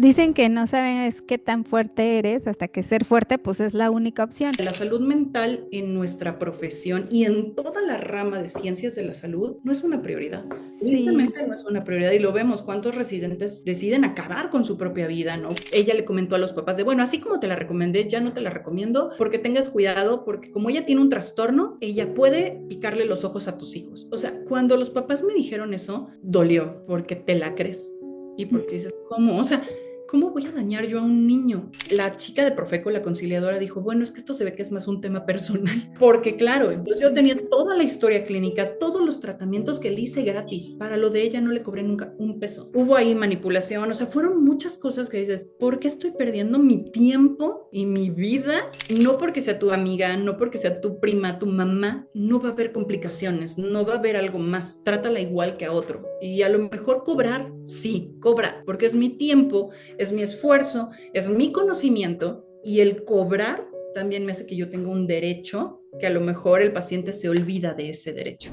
Dicen que no saben es qué tan fuerte eres hasta que ser fuerte pues es la única opción. La salud mental en nuestra profesión y en toda la rama de ciencias de la salud no es una prioridad. Sí, Tristemente no es una prioridad y lo vemos, cuántos residentes deciden acabar con su propia vida, ¿no? Ella le comentó a los papás de, bueno, así como te la recomendé, ya no te la recomiendo porque tengas cuidado, porque como ella tiene un trastorno, ella puede picarle los ojos a tus hijos. O sea, cuando los papás me dijeron eso, dolió porque te la crees y porque dices, ¿cómo? O sea, ¿cómo voy a dañar yo a un niño? La chica de Profeco, la conciliadora, dijo, bueno, es que esto se ve que es más un tema personal, porque claro, pues yo tenía toda la historia clínica, todos los tratamientos que le hice gratis, para lo de ella no le cobré nunca un peso. Hubo ahí manipulación, o sea, fueron muchas cosas que dices, ¿por qué estoy perdiendo mi tiempo y mi vida? No porque sea tu amiga, no porque sea tu prima, tu mamá, no va a haber complicaciones, no va a haber algo más, trátala igual que a otro. Y a lo mejor cobrar, sí, cobra, porque es mi tiempo, es mi esfuerzo, es mi conocimiento y el cobrar también me hace que yo tenga un derecho que a lo mejor el paciente se olvida de ese derecho.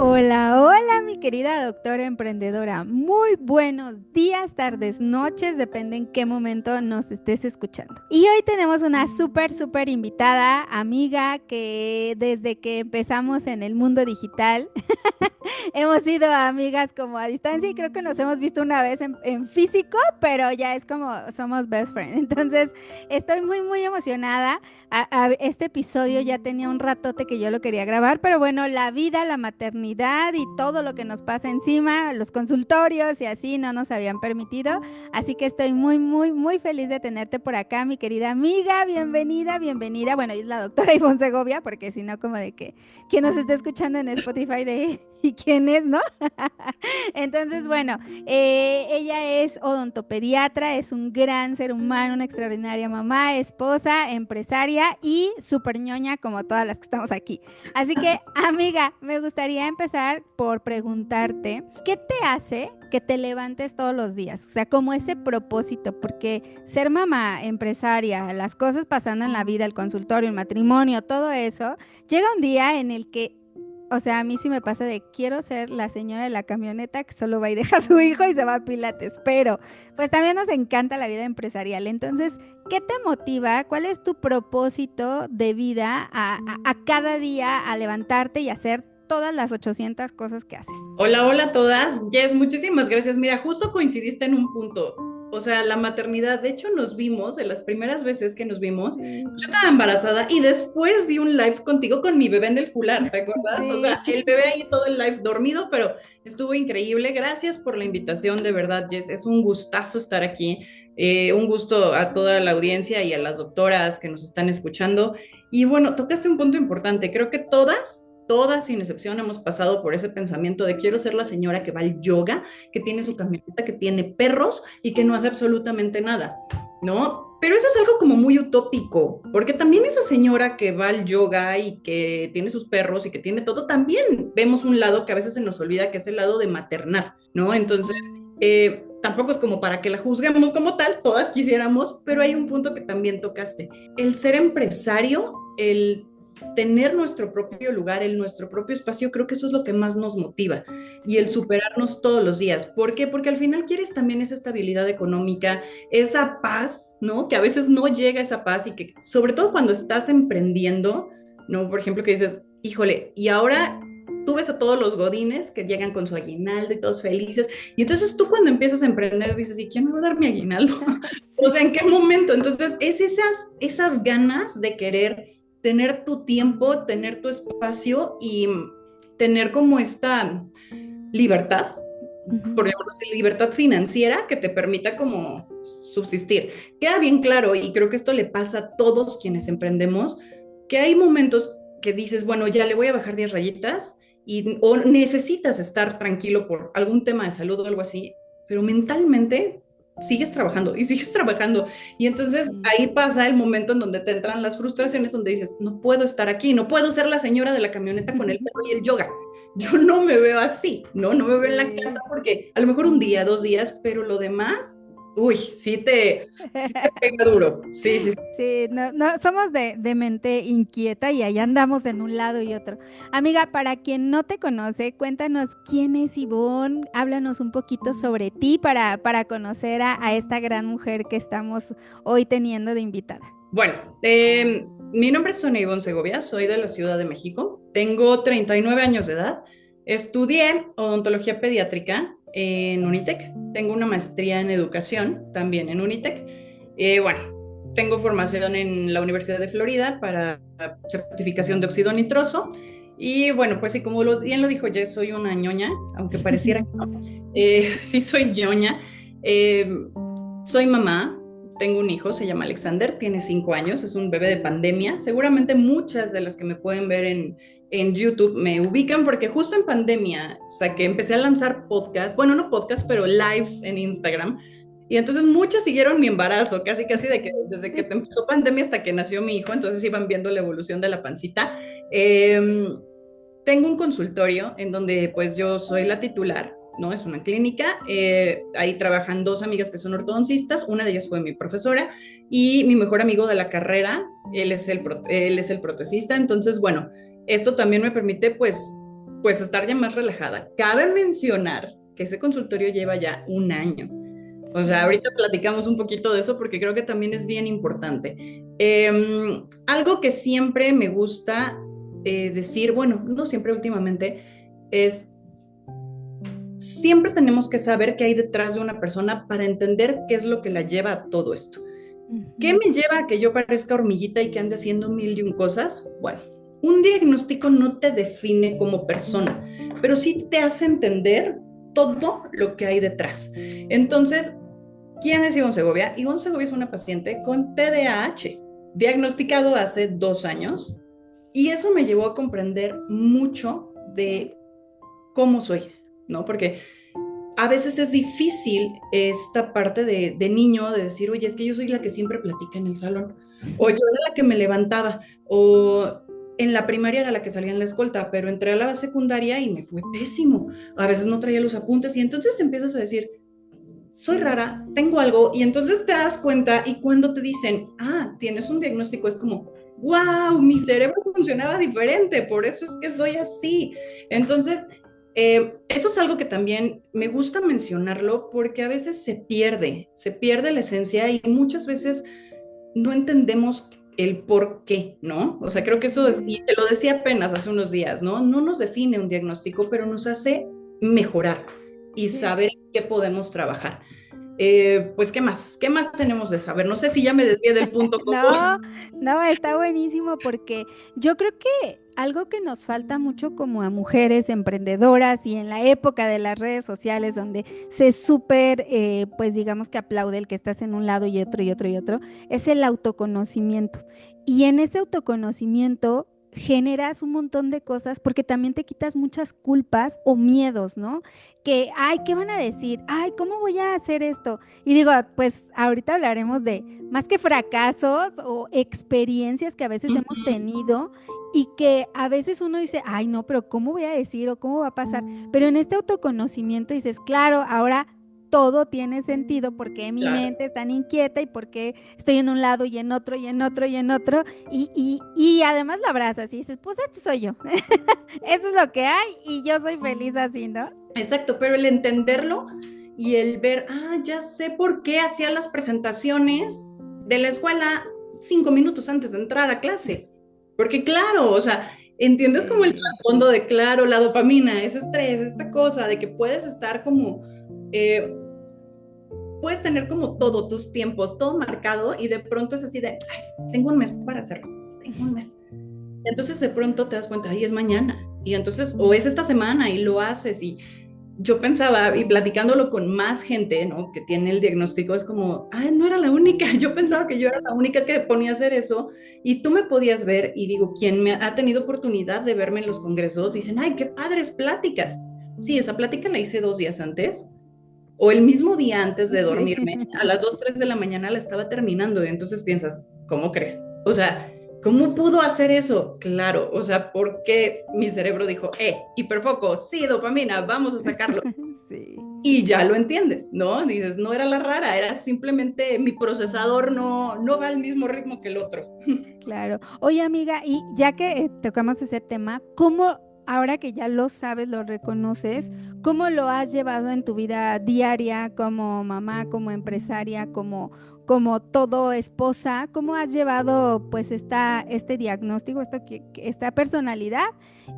hola, hola, mi querida doctora emprendedora. Muy buenos días, tardes, noches, depende en qué momento nos estés escuchando. Y hoy tenemos una súper invitada, amiga, que desde que empezamos en el mundo digital, hemos sido amigas como a distancia y creo que nos hemos visto una vez en físico, pero ya es como somos best friends. Entonces, estoy muy emocionada. Este episodio ya tenía un ratote que yo lo quería grabar, pero bueno, la vida, la maternidad y todo lo que nos pasa encima, los consultorios y así no nos habían permitido. Así que estoy muy feliz de tenerte por acá, mi querida amiga. Bienvenida. Bueno, es la doctora Ivonne Segovia, porque si no, como de que quien nos está escuchando en Spotify de ¿y quién es, no? Entonces, bueno, ella es odontopediatra, es un gran ser humano, una extraordinaria mamá, esposa, empresaria y súper ñoña como todas las que estamos aquí. Así que, amiga, me gustaría empezar por preguntarte, ¿qué te hace que te levantes todos los días? O sea, como ese propósito, porque ser mamá, empresaria, las cosas pasando en la vida, el consultorio, el matrimonio, todo eso, llega un día en el que o sea, a mí sí me pasa de quiero ser la señora de la camioneta que solo va y deja a su hijo y se va a Pilates, pero pues también nos encanta la vida empresarial. Entonces, ¿qué te motiva? ¿Cuál es tu propósito de vida a cada día a levantarte y hacer todas las 800 cosas que haces? Hola a todas. Jess, muchísimas gracias. Mira, justo coincidiste en un punto. O sea, la maternidad, de hecho nos vimos, de las primeras veces que nos vimos, Sí, yo estaba embarazada y después di un live contigo con mi bebé en el fular, ¿te acuerdas? O sea, sí. el bebé ahí todo el live dormido, pero estuvo increíble. Gracias por la invitación, de verdad, Jess. Es un gustazo estar aquí. Un gusto a toda la audiencia y a las doctoras que nos están escuchando. Y bueno, tocaste un punto importante. Creo que todas sin excepción hemos pasado por ese pensamiento de quiero ser la señora que va al yoga, que tiene su camioneta, que tiene perros y que no hace absolutamente nada, ¿no? Pero eso es algo como muy utópico, porque también esa señora que va al yoga y que tiene sus perros y que tiene todo, también vemos un lado que a veces se nos olvida, que es el lado de maternar, ¿no? Entonces, tampoco es como para que la juzguemos como tal, todas quisiéramos, pero hay un punto que también tocaste. El ser empresario, el tener nuestro propio lugar, en nuestro propio espacio, creo que eso es lo que más nos motiva y el superarnos todos los días. ¿Por qué? Porque al final quieres también esa estabilidad económica, esa paz, ¿no? Que a veces no llega esa paz y que sobre todo cuando estás emprendiendo, ¿no? Por ejemplo, que dices, híjole, y ahora tú ves a todos los godines que llegan con su aguinaldo y todos felices, y entonces tú cuando empiezas a emprender dices, ¿y quién me va a dar mi aguinaldo? O sea, ¿en Sí. qué momento? Entonces, es esas ganas de querer tener tu tiempo, tener tu espacio y tener como esta libertad, por Ujú. ejemplo, libertad financiera que te permita como subsistir. Queda bien claro, y creo que esto le pasa a todos quienes emprendemos, que hay momentos que dices, bueno, ya le voy a bajar 10 rayitas y, o necesitas estar tranquilo por algún tema de salud o algo así, pero mentalmente sigues trabajando y sigues trabajando. Y entonces Sí. ahí pasa el momento en donde te entran las frustraciones, donde dices, no puedo estar aquí, no puedo ser la señora de la camioneta con el perro y el yoga. Yo no me veo así, ¿no? No me veo en la casa Sí. porque a lo mejor un día, 2 días, pero lo demás sí te pega duro. Sí, sí, sí. Sí, no, no, somos de mente inquieta y ahí andamos en un lado y otro. Amiga, para quien no te conoce, cuéntanos quién es Ivonne, háblanos un poquito sobre ti para conocer a esta gran mujer que estamos hoy teniendo de invitada. Bueno, mi nombre es Sonia Ivonne Segovia, soy de la Ciudad de México, tengo 39 años de edad, estudié odontología pediátrica en Unitec, tengo una maestría en educación también en Unitec. Bueno, tengo formación en la Universidad de Florida para certificación de óxido nitroso y bueno, pues sí, como bien lo dijo Jess, soy una ñoña, aunque pareciera que no. Sí soy ñoña. Eh, Soy mamá, tengo un hijo, se llama Alexander, tiene 5 años, es un bebé de pandemia. Seguramente muchas de las que me pueden ver en YouTube me ubican porque justo en pandemia, o sea, que empecé a lanzar podcast, bueno, no podcast, pero lives en Instagram. Y entonces muchas siguieron mi embarazo, casi casi de que desde que empezó pandemia hasta que nació mi hijo, entonces iban viendo la evolución de la pancita. Tengo un consultorio en donde pues yo soy la titular, ¿no? Es una clínica, ahí trabajan dos amigas que son ortodoncistas, una de ellas fue mi profesora y mi mejor amigo de la carrera, él es el protecista, entonces bueno, esto también me permite pues estar ya más relajada. Cabe mencionar que ese consultorio lleva ya un año. O sea, ahorita platicamos un poquito de eso porque creo que también es bien importante. Algo que siempre me gusta decir, bueno, no siempre últimamente, es siempre tenemos que saber qué hay detrás de una persona para entender qué es lo que la lleva a todo esto. ¿Qué me lleva a que yo parezca hormiguita y que ande haciendo mil y un cosas? Bueno, un diagnóstico no te define como persona, pero sí te hace entender todo lo que hay detrás. Entonces, ¿quién es Ivonne Segovia? Ivonne Segovia es una paciente con TDAH, diagnosticado hace 2 años, y eso me llevó a comprender mucho de cómo soy, ¿no? Porque a veces es difícil esta parte de niño de decir, oye, es que yo soy la que siempre platica en el salón, o yo era la que me levantaba, o en la primaria era la que salía en la escolta, pero entré a la secundaria y me fue pésimo. A veces no traía los apuntes y entonces empiezas a decir, soy rara, tengo algo, y entonces te das cuenta y cuando te dicen, tienes un diagnóstico, es como, wow, mi cerebro funcionaba diferente, por eso es que soy así. Entonces, eso es algo que también me gusta mencionarlo porque a veces se pierde la esencia y muchas veces no entendemos el por qué, ¿no? O sea, creo que eso es, y te lo decía apenas hace unos días, ¿no? No nos define un diagnóstico, pero nos hace mejorar y Sí. saber en qué podemos trabajar. Pues, ¿qué más? ¿Qué más tenemos de saber? No sé si ya me desvié del punto, Coco. No, no, está buenísimo porque yo creo que algo que nos falta mucho como a mujeres emprendedoras y en la época de las redes sociales donde se súper, pues digamos que aplaude el que estás en un lado y otro y otro y otro, es el autoconocimiento. Y en ese autoconocimiento generas un montón de cosas porque también te quitas muchas culpas o miedos, ¿no? Que, ay, ¿qué van a decir? Ay, ¿cómo voy a hacer esto? Y digo, pues ahorita hablaremos de más que fracasos o experiencias que a veces hemos tenido y que a veces uno dice, ay, no, pero ¿cómo voy a decir o cómo va a pasar? Pero en este autoconocimiento dices, claro, ahora todo tiene sentido porque mi Claro. mente es tan inquieta y porque estoy en un lado y en otro y en otro y en otro y además lo abrazas y dices, pues este soy yo, eso es lo que hay y yo soy feliz así, ¿no? Exacto, pero el entenderlo y el ver, ya sé por qué hacía las presentaciones de la escuela 5 minutos antes de entrar a clase. Porque claro, o sea, entiendes como el Sí. trasfondo de, claro, la dopamina, ese estrés, esta cosa, de que puedes estar como, eh, puedes tener como todo, tus tiempos, todo marcado y de pronto es así de, ay, tengo un mes para hacerlo, tengo un mes. Entonces de pronto te das cuenta, ay, es mañana. Y entonces, o es esta semana y lo haces y yo pensaba, y platicándolo con más gente, ¿no? Que tiene el diagnóstico, es como, no era la única, yo pensaba que yo era la única que ponía a hacer eso, y tú me podías ver, y digo, quien me ha tenido oportunidad de verme en los congresos, dicen, ay, qué padres pláticas. Sí, esa plática la hice 2 días antes, o el mismo día antes de Sí. dormirme, a las 2 3 de la mañana la estaba terminando, y entonces piensas, ¿cómo crees? O sea, ¿cómo pudo hacer eso? Claro, o sea, porque mi cerebro dijo, hiperfoco, sí, dopamina, vamos a sacarlo. Sí. y ya lo entiendes, ¿no? Dices, no era la rara, era simplemente mi procesador no va al mismo ritmo que el otro. Claro. Oye, amiga, y ya que tocamos ese tema, ¿cómo, ahora que ya lo sabes, lo reconoces, cómo lo has llevado en tu vida diaria como mamá, como empresaria, como todo esposa? ¿Cómo has llevado pues este diagnóstico, esta personalidad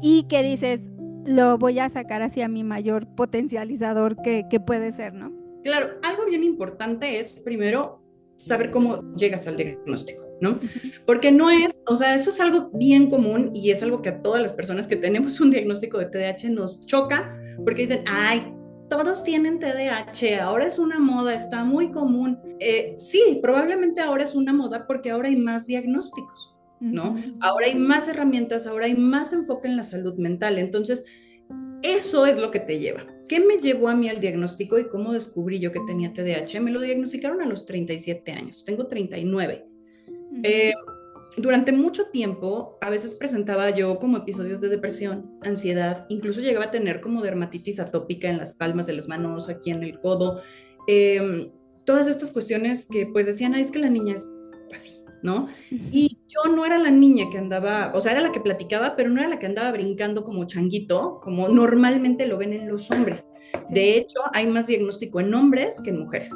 y que dices, lo voy a sacar hacia mi mayor potencializador que puede ser, ¿no? Claro, algo bien importante es primero saber cómo llegas al diagnóstico, ¿no? Ujú. Porque no es, o sea, eso es algo bien común y es algo que a todas las personas que tenemos un diagnóstico de TDAH nos choca porque dicen, ay, todos tienen TDAH, ahora es una moda, está muy común. Sí, probablemente ahora es una moda porque ahora hay más diagnósticos, ¿no? Ujú. Ahora hay más herramientas, ahora hay más enfoque en la salud mental. Entonces, eso es lo que te lleva. ¿Qué me llevó a mí al diagnóstico y cómo descubrí yo que tenía TDAH? Me lo diagnosticaron a los 37 años, tengo 39. Ujú. Eh, durante mucho tiempo, a veces presentaba yo como episodios de depresión, ansiedad, incluso llegaba a tener como dermatitis atópica en las palmas de las manos, aquí en el codo. Todas estas cuestiones que pues decían, ay, es que la niña es así, ¿no? Y yo no era la niña que andaba, o sea, era la que platicaba, pero no era la que andaba brincando como changuito, como normalmente lo ven en los hombres. Sí. De hecho, hay más diagnóstico en hombres que en mujeres.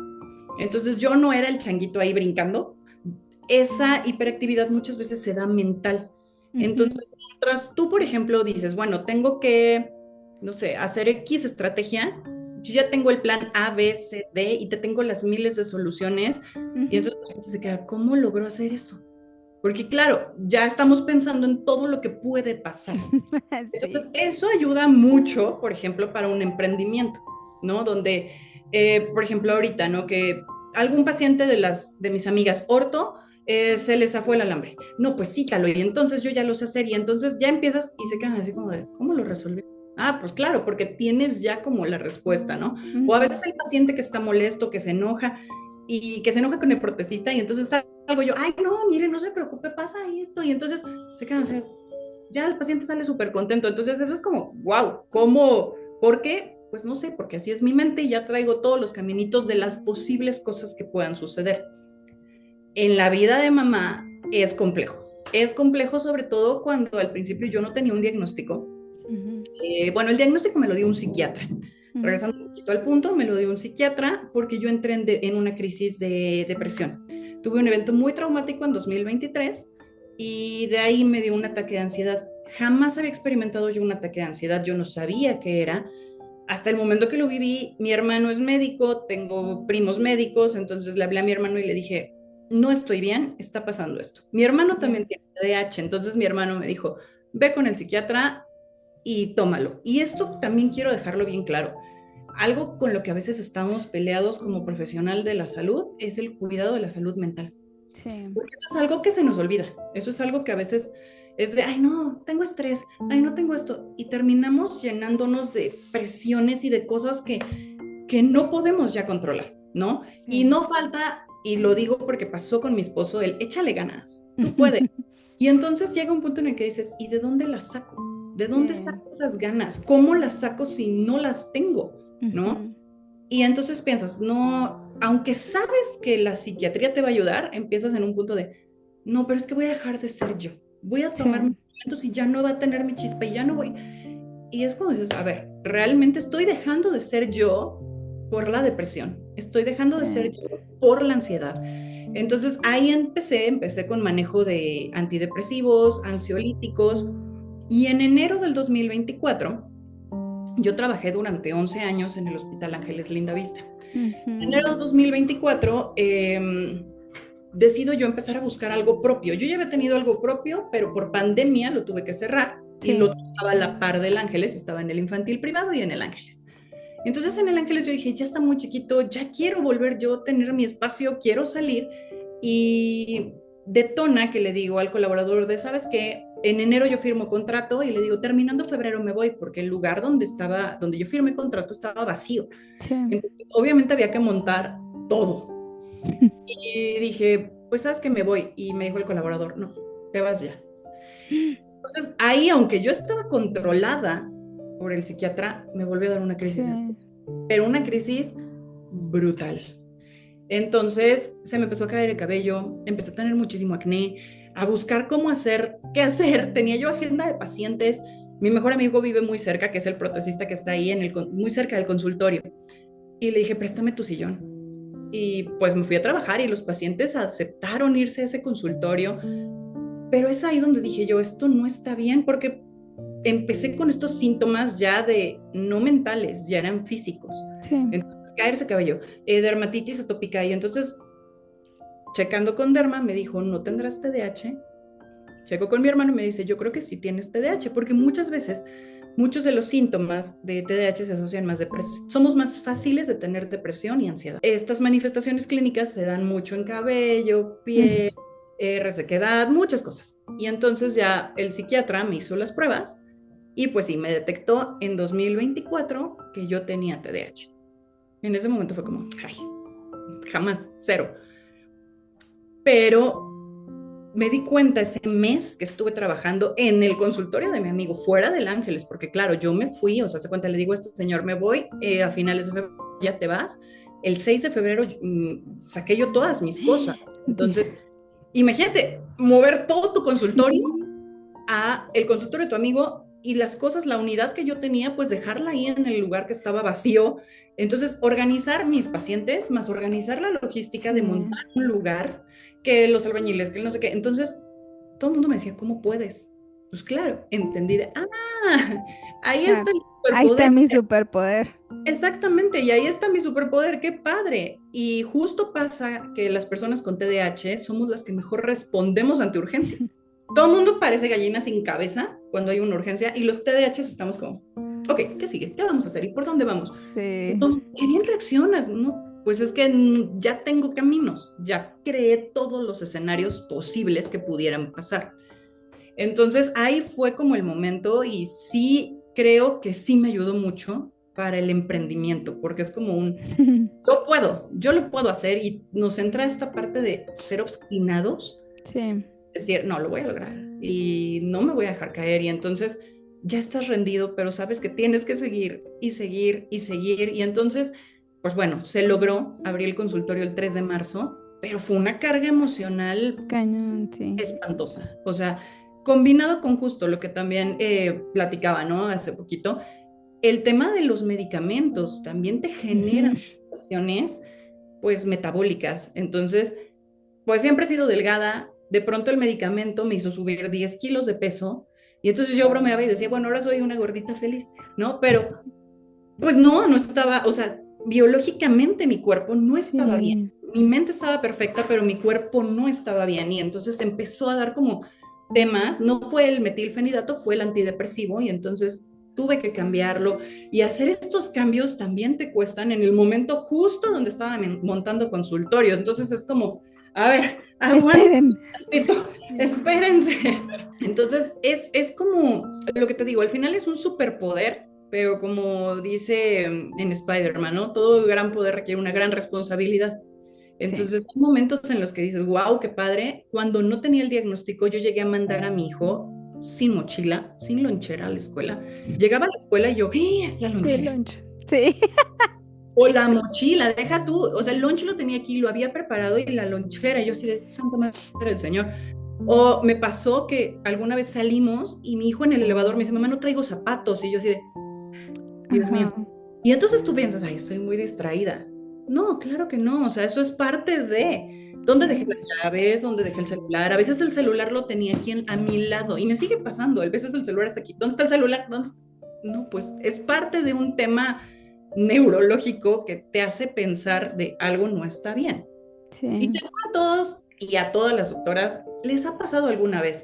Entonces yo no era el changuito ahí brincando. Esa hiperactividad muchas veces se da mental. Ujú. Entonces, mientras tú, por ejemplo, dices, bueno, tengo que, no sé, hacer X estrategia, yo ya tengo el plan A, B, C, D y te tengo las miles de soluciones. Y Ujú. entonces la gente se queda, ¿cómo logró hacer eso? Porque claro, ya estamos pensando en todo lo que puede pasar. Sí. Entonces, eso ayuda mucho, por ejemplo, para un emprendimiento, ¿no? Donde, por ejemplo, ahorita, ¿no? Que algún paciente de mis amigas orto se les zafó el alambre. No, pues cítalo, y entonces yo ya lo sé hacer, y entonces ya empiezas y se quedan así como de, ¿cómo lo resolví? Ah, pues claro, porque tienes ya como la respuesta, ¿no? O a Ujú. veces el paciente que está molesto, que se enoja, y que se enoja con el protecista, y entonces salgo yo, ay, no, mire, no se preocupe, pasa esto, y entonces se quedan así, ya el paciente sale súper contento. Entonces eso es como, wow, ¿cómo? ¿Por qué? Pues no sé, porque así es mi mente y ya traigo todos los caminitos de las posibles cosas que puedan suceder. En la vida de mamá es complejo. Es complejo sobre todo cuando al principio yo no tenía un diagnóstico. Ujú. Bueno, el diagnóstico me lo dio un psiquiatra. Ujú. Regresando un poquito al punto, me lo dio un psiquiatra porque yo entré en una crisis de depresión. Tuve un evento muy traumático en 2023 y de ahí me dio un ataque de ansiedad. Jamás había experimentado yo un ataque de ansiedad, yo no sabía qué era. Hasta el momento que lo viví, mi hermano es médico, tengo primos médicos, entonces le hablé a mi hermano y le dije, no estoy bien, está pasando esto. Mi hermano Ya. también tiene TDAH, entonces mi hermano me dijo, ve con el psiquiatra y tómalo. Y esto también quiero dejarlo bien claro. Algo con lo que a veces estamos peleados como profesional de la salud es el cuidado de la salud mental. Sí. Porque eso es algo que se nos olvida. Eso es algo que a veces es de, ay, no, tengo estrés, ay, no tengo esto. Y terminamos llenándonos de presiones y de cosas que no podemos ya controlar, ¿no? Y Sí. no falta, y lo digo porque pasó con mi esposo, el échale ganas, tú puedes. Y entonces llega un punto en el que dices, ¿y de dónde las saco? ¿De dónde Sí. saco esas ganas? ¿Cómo las saco si no las tengo? ¿No? Ujú. Y entonces piensas, no, aunque sabes que la psiquiatría te va a ayudar, empiezas en un punto de, no, pero es que voy a dejar de ser yo. Voy a tomar Sí. medicamentos y ya no va a tener mi chispa y ya no voy. Y es como dices, a ver, realmente estoy dejando de ser yo por la depresión, estoy dejando de ser Sí. yo por la ansiedad. Entonces ahí empecé con manejo de antidepresivos, ansiolíticos, y en enero del 2024 yo trabajé durante 11 años en el Hospital Ángeles Lindavista. En Ujú. enero de 2024 decido yo empezar a buscar algo propio. Yo ya había tenido algo propio, pero por pandemia lo tuve que cerrar y lo Sí. estaba a la par del Ángeles, estaba en el infantil privado y en el Ángeles. Entonces en el Ángeles yo dije, ya está muy chiquito, ya quiero volver yo a tener mi espacio, quiero salir. Y detona que le digo al colaborador de, ¿sabes qué? En enero yo firmo contrato y le digo, terminando febrero me voy porque el lugar donde estaba, donde yo firmé contrato estaba vacío. Sí. Entonces, obviamente había que montar todo. Y dije, pues sabes que me voy. Y me dijo el colaborador, no, te vas ya. Entonces ahí, aunque yo estaba controlada por el psiquiatra, me volvió a dar una crisis. Sí. pero una crisis brutal. Entonces se me empezó a caer el cabello, empecé a tener muchísimo acné, a buscar cómo hacer, qué hacer. Tenía yo agenda de pacientes. Mi mejor amigo vive muy cerca, que es el protesista que está ahí muy cerca del consultorio. Y le dije, préstame tu sillón. Y pues me fui a trabajar y los pacientes aceptaron irse a ese consultorio. Pero es ahí donde dije yo, esto no está bien porque empecé con estos síntomas ya de no mentales, ya eran físicos. Sí. Entonces, caerse cabello, dermatitis atópica. Y entonces, checando con derma, me dijo, ¿no tendrás TDAH? Checo con mi hermano y me dice, yo creo que sí tienes TDAH, porque muchas veces muchos de los síntomas de TDAH se asocian más depresión. Somos más fáciles de tener depresión y ansiedad. Estas manifestaciones clínicas se dan mucho en cabello, piel, resequedad, muchas cosas. Y entonces ya el psiquiatra me hizo las pruebas y pues sí, me detectó en 2024 que yo tenía TDAH. En ese momento fue como, ay, jamás, cero. Pero me di cuenta ese mes que estuve trabajando en el consultorio de mi amigo, fuera del Ángeles, porque claro, yo me fui, o sea, se cuenta, le digo a este señor, me voy a finales de febrero, ya te vas. El 6 de febrero saqué yo todas mis cosas. Entonces, imagínate, mover todo tu consultorio a el consultorio de tu amigo y las cosas, la unidad que yo tenía, pues dejarla ahí en el lugar que estaba vacío. Entonces, organizar mis pacientes, más organizar la logística de montar un lugar, que los albañiles, que no sé qué. Entonces, todo el mundo me decía, ¿cómo puedes? Pues claro, entendí ahí está el superpoder. Ahí está mi superpoder. Exactamente, y ahí está mi superpoder, qué padre. Y justo pasa que las personas con TDAH somos las que mejor respondemos ante urgencias. Todo el mundo parece gallina sin cabeza cuando hay una urgencia y los TDAH estamos como, ok, ¿qué sigue? ¿Qué vamos a hacer? ¿Y por dónde vamos? Sí. No, qué bien reaccionas, ¿no? Pues es que ya tengo caminos, ya creé todos los escenarios posibles que pudieran pasar. Entonces ahí fue como el momento y sí creo que sí me ayudó mucho para el emprendimiento, porque es como yo lo puedo hacer y nos entra esta parte de ser obstinados, sí. decir, no, lo voy a lograr y no me voy a dejar caer y entonces ya estás rendido, pero sabes que tienes que seguir y seguir y seguir y entonces, pues bueno, se logró abrir el consultorio el 3 de marzo, pero fue una carga emocional cañón, sí. espantosa, o sea, combinado con justo lo que también platicaba, ¿no? Hace poquito, el tema de los medicamentos también te generan situaciones, pues, metabólicas. Entonces, pues siempre he sido delgada, de pronto el medicamento me hizo subir 10 kilos de peso, y entonces yo bromeaba y decía, bueno, ahora soy una gordita feliz, ¿no? Pero, pues no estaba, o sea, biológicamente mi cuerpo no estaba bien. Mi mente estaba perfecta, pero mi cuerpo no estaba bien, y entonces empezó a dar como temas, no fue el metilfenidato, fue el antidepresivo, y entonces tuve que cambiarlo, y hacer estos cambios también te cuestan en el momento justo donde estaba montando consultorios, entonces es como, a ver, aguanten, espérense. Entonces es como lo que te digo, al final es un superpoder, pero como dice en Spider-Man, ¿no? Todo gran poder requiere una gran responsabilidad. Entonces, hay momentos en los que dices, wow, qué padre. Cuando no tenía el diagnóstico, yo llegué a mandar a mi hijo sin mochila, sin lonchera a la escuela. Llegaba a la escuela y yo, la lonchera. Sí. O la mochila, deja tú. O sea, el lonche lo tenía aquí, lo había preparado y la lonchera. Yo así de Santa Madre del Señor. O me pasó que alguna vez salimos y mi hijo en el elevador me dice, mamá, no traigo zapatos. Y yo así de, Dios mío. Y entonces tú piensas, ay, estoy muy distraída. No, claro que no, o sea, eso es parte de dónde dejé las llaves, dónde dejé el celular. A veces el celular lo tenía aquí a mi lado y me sigue pasando. A veces el celular está aquí. ¿Dónde está el celular? ¿Dónde está? No, pues es parte de un tema neurológico que te hace pensar de algo no está bien. Sí. Y seguro a todos y a todas las doctoras les ha pasado alguna vez,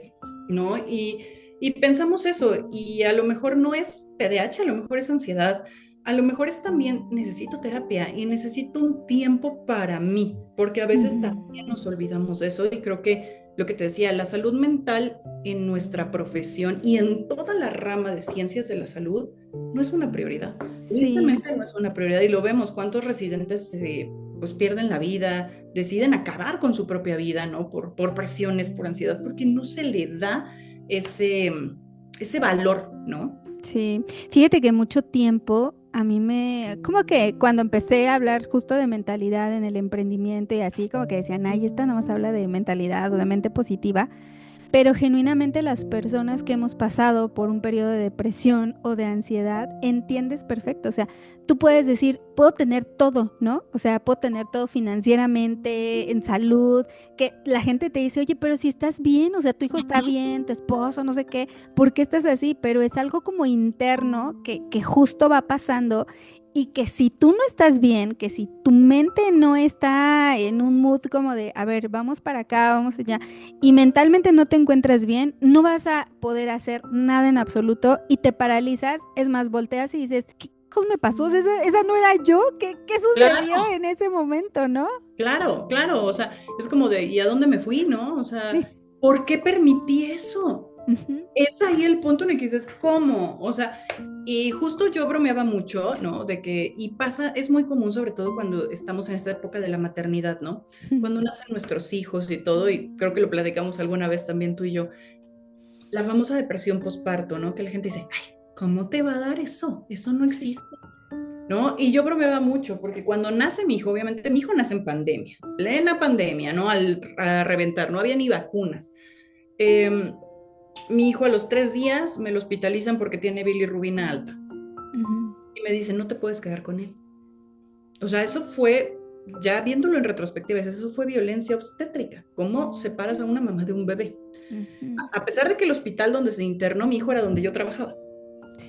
¿no? Y pensamos eso, y a lo mejor no es TDAH, a lo mejor es ansiedad, a lo mejor es también necesito terapia y necesito un tiempo para mí, porque a veces también nos olvidamos de eso y creo que lo que te decía, la salud mental en nuestra profesión y en toda la rama de ciencias de la salud no es una prioridad. Tristemente no es una prioridad y lo vemos, cuántos residentes pues pierden la vida, deciden acabar con su propia vida, ¿no? Por presiones, por ansiedad, porque no se le da ese valor, ¿no? Sí, fíjate que mucho tiempo a mí como que cuando empecé a hablar justo de mentalidad en el emprendimiento y así, como que decían, ay, esta nada más habla de mentalidad o de mente positiva. Pero genuinamente las personas que hemos pasado por un periodo de depresión o de ansiedad, entiendes perfecto. O sea, tú puedes decir, puedo tener todo, ¿no? O sea, puedo tener todo financieramente, en salud, que la gente te dice, oye, pero si estás bien, o sea, tu hijo está bien, tu esposo, no sé qué, ¿por qué estás así? Pero es algo como interno que justo va pasando. Y que si tú no estás bien, que si tu mente no está en un mood como de, a ver, vamos para acá, vamos allá, y mentalmente no te encuentras bien, no vas a poder hacer nada en absoluto y te paralizas, es más, volteas y dices, ¿qué cosas me pasó? O sea, esa no era yo, ¿qué sucedió Claro, en ese momento, no? claro, claro, o sea, es como de, ¿y a dónde me fui, no? O sea, Sí. ¿por qué permití eso? Ujú, Es ahí el punto en el que dices, ¿cómo? O sea, y justo yo bromeaba mucho, ¿no? De que, y pasa, es muy común, sobre todo cuando estamos en esta época de la maternidad, ¿no? ujú. Cuando nacen nuestros hijos y todo, y creo que lo platicamos alguna vez también tú y yo, la famosa depresión postparto, ¿no? Que la gente dice, ay, ¿cómo te va a dar eso? Eso no Sí. existe, ¿no? Y yo bromeaba mucho, porque cuando nace mi hijo, obviamente mi hijo nace en pandemia, plena pandemia, ¿no? A reventar, no había ni vacunas. Eh, Mi hijo a los 3 días me lo hospitalizan porque tiene bilirrubina alta Ujú. y me dicen, no te puedes quedar con él. O sea, eso fue, ya viéndolo en retrospectiva, eso fue violencia obstétrica. ¿Cómo separas a una mamá de un bebé? Ujú. A pesar de que el hospital donde se internó mi hijo era donde yo trabajaba.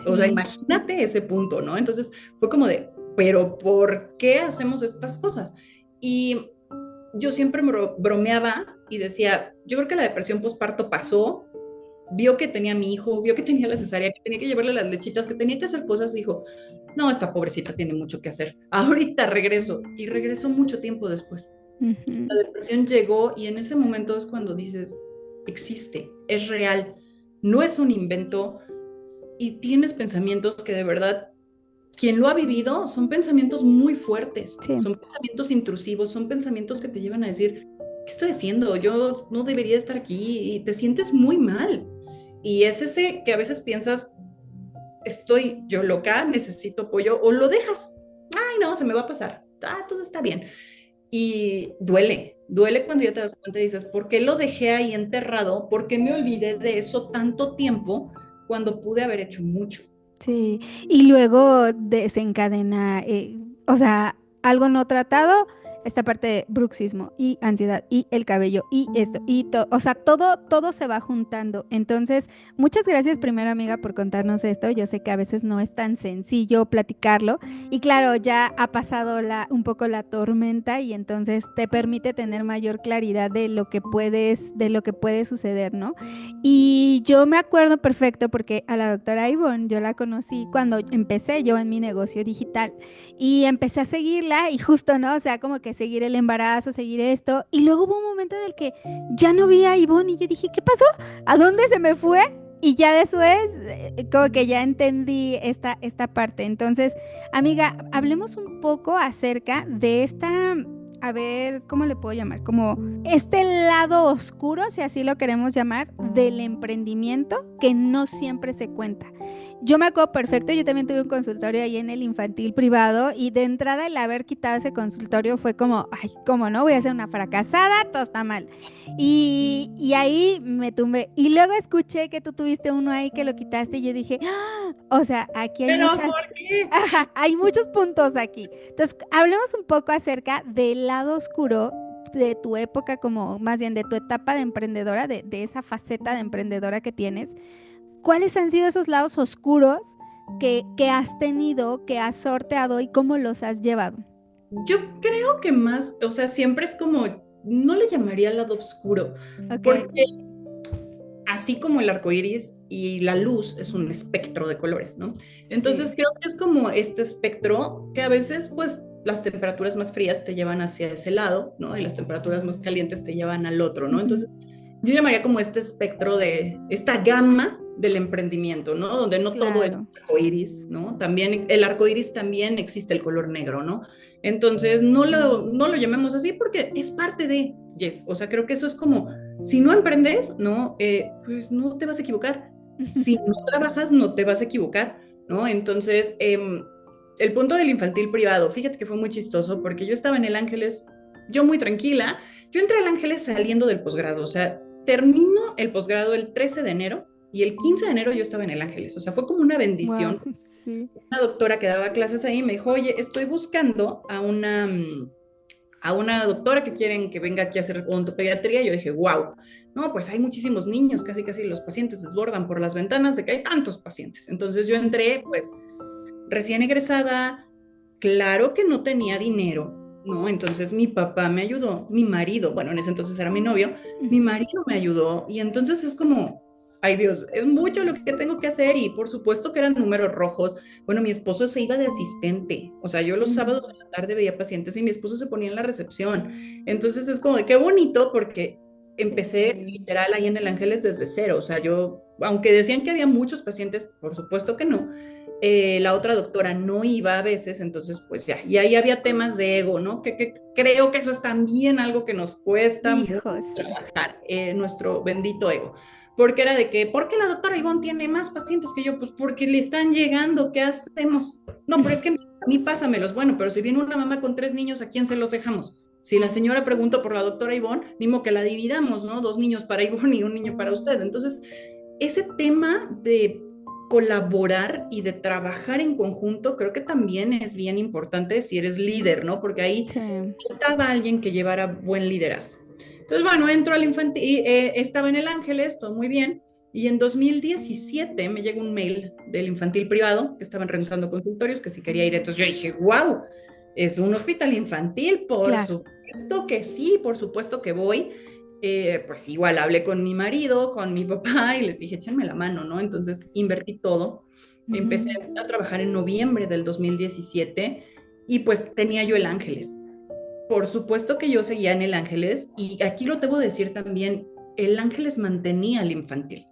O sea, Sí. imagínate ese punto, ¿no? Entonces fue como de, pero ¿por qué hacemos estas cosas? Y yo siempre bromeaba y decía, yo creo que la depresión postparto pasó, vio que tenía a mi hijo, vio que tenía la cesárea, que tenía que llevarle las lechitas, que tenía que hacer cosas, y dijo, no, esta pobrecita tiene mucho que hacer. Ahorita regreso. Y regresó mucho tiempo después. La Ujú. depresión llegó y en ese momento es cuando dices, existe, es real, no es un invento y tienes pensamientos que de verdad, quien lo ha vivido, son pensamientos muy fuertes, Sí. son pensamientos intrusivos, son pensamientos que te llevan a decir, ¿qué estoy haciendo? Yo no debería estar aquí y te sientes muy mal. Y es ese que a veces piensas, estoy yo loca, necesito apoyo, o lo dejas. Ay, no, se me va a pasar. Todo está bien. Y duele cuando ya te das cuenta y dices, ¿por qué lo dejé ahí enterrado? ¿Por qué me olvidé de eso tanto tiempo cuando pude haber hecho mucho? Sí, y luego desencadena, o sea, algo no tratado, esta parte de bruxismo y ansiedad y el cabello y esto y todo, o sea, todo se va juntando. Entonces, muchas gracias primero, amiga, por contarnos esto. Yo sé que a veces no es tan sencillo platicarlo y claro, ya ha pasado un poco la tormenta y entonces te permite tener mayor claridad de lo que puede suceder, ¿no? Y yo me acuerdo perfecto porque a la doctora Ivonne yo la conocí cuando empecé yo en mi negocio digital y empecé a seguirla y justo, ¿no? O sea, como que seguir el embarazo, seguir esto. Y luego hubo un momento en el que ya no vi a Ivonne y yo dije, ¿qué pasó? ¿A dónde se me fue? Y ya después, como que ya entendí esta parte. Entonces, amiga, hablemos un poco acerca de a ver, ¿cómo le puedo llamar? Como este lado oscuro, si así lo queremos llamar, del emprendimiento que no siempre se cuenta. Yo me acuerdo perfecto, yo también tuve un consultorio ahí en el infantil privado y de entrada el haber quitado ese consultorio fue como, ay, ¿cómo no? Voy a ser una fracasada, todo está mal. Y ahí me tumbé. Y luego escuché que tú tuviste uno ahí que lo quitaste y yo dije, ¡ah! O sea, aquí hay Pero muchas, ¿por qué? ajá, hay muchos puntos aquí. Entonces, hablemos un poco acerca del lado oscuro de tu época, como más bien de tu etapa de emprendedora, de esa faceta de emprendedora que tienes. ¿Cuáles han sido esos lados oscuros que has tenido, que has sorteado y cómo los has llevado? Yo creo que más, o sea, siempre es como, no le llamaría lado oscuro, Ok, porque así como el arco iris y la luz es un espectro de colores, ¿no? Entonces sí. creo que es como este espectro que a veces, pues, las temperaturas más frías te llevan hacia ese lado, ¿no? Y las temperaturas más calientes te llevan al otro, ¿no? Ujú. Entonces, yo llamaría como este espectro de esta gama del emprendimiento, ¿no? Donde no todo es Claro. arco iris, ¿no? También el arco iris también existe el color negro, ¿no? Entonces, no lo llamemos así porque es parte de, yes, o sea, creo que eso es como si no emprendes, ¿no? Pues no te vas a equivocar. Si no trabajas, no te vas a equivocar, ¿no? Entonces, el punto del infantil privado, fíjate que fue muy chistoso porque yo estaba en el Ángeles, yo muy tranquila, yo entré al Ángeles saliendo del posgrado, o sea, termino el posgrado el 13 de enero y el 15 de enero yo estaba en el Ángeles, o sea, fue como una Wow, bendición. sí. Una doctora que daba clases ahí me dijo, oye, estoy buscando a una doctora que quieren que venga aquí a hacer odontopediatría. Yo dije, wow, no, pues hay muchísimos niños, casi casi los pacientes desbordan por las ventanas de que hay tantos pacientes. Entonces yo entré, pues recién egresada, claro que no tenía dinero, ¿no? Entonces mi papá me ayudó, mi marido, bueno, en ese entonces era mi novio, mi Ujú. marido me ayudó y entonces es como, ay Dios, es mucho lo que tengo que hacer y por supuesto que eran números rojos. Bueno, mi esposo se iba de asistente, o sea, yo los Ujú. sábados en la tarde veía pacientes y mi esposo se ponía en la recepción. Entonces es como de qué bonito porque empecé Sí. literal ahí en el Ángeles desde cero, o sea, yo, aunque decían que había muchos pacientes, por supuesto que no, la otra doctora no iba a veces, entonces pues ya, y ahí había temas de ego, ¿no? Que creo que eso es también algo que nos cuesta mucho Hijo, sí. trabajar, nuestro bendito ego. Porque era de que, ¿por qué la doctora Ivonne tiene más pacientes que yo? Pues porque le están llegando, ¿qué hacemos? No, pero es que a mí pásamelos. Bueno, pero si viene una mamá con 3 niños, ¿a quién se los dejamos? Si la señora preguntó por la doctora Ivonne, mismo que la dividamos, ¿no? 2 niños para Ivonne y un niño para usted. Entonces, ese tema de colaborar y de trabajar en conjunto, creo que también es bien importante si eres líder, ¿no? Porque ahí Sí. faltaba alguien que llevara buen liderazgo. Entonces, bueno, entro al infantil, estaba en el Ángeles, todo muy bien, y en 2017 me llega un mail del infantil privado, que estaban rentando consultorios, que si quería ir, entonces yo dije, wow, es un hospital infantil, por Claro. supuesto que sí, por supuesto que voy. Pues igual hablé con mi marido, con mi papá y les dije, échenme la mano, ¿no? Entonces invertí todo. Empecé Ujú. a trabajar en noviembre del 2017 y pues tenía yo el Ángeles. Por supuesto que yo seguía en el Ángeles y aquí lo debo decir también, el Ángeles mantenía al infantil.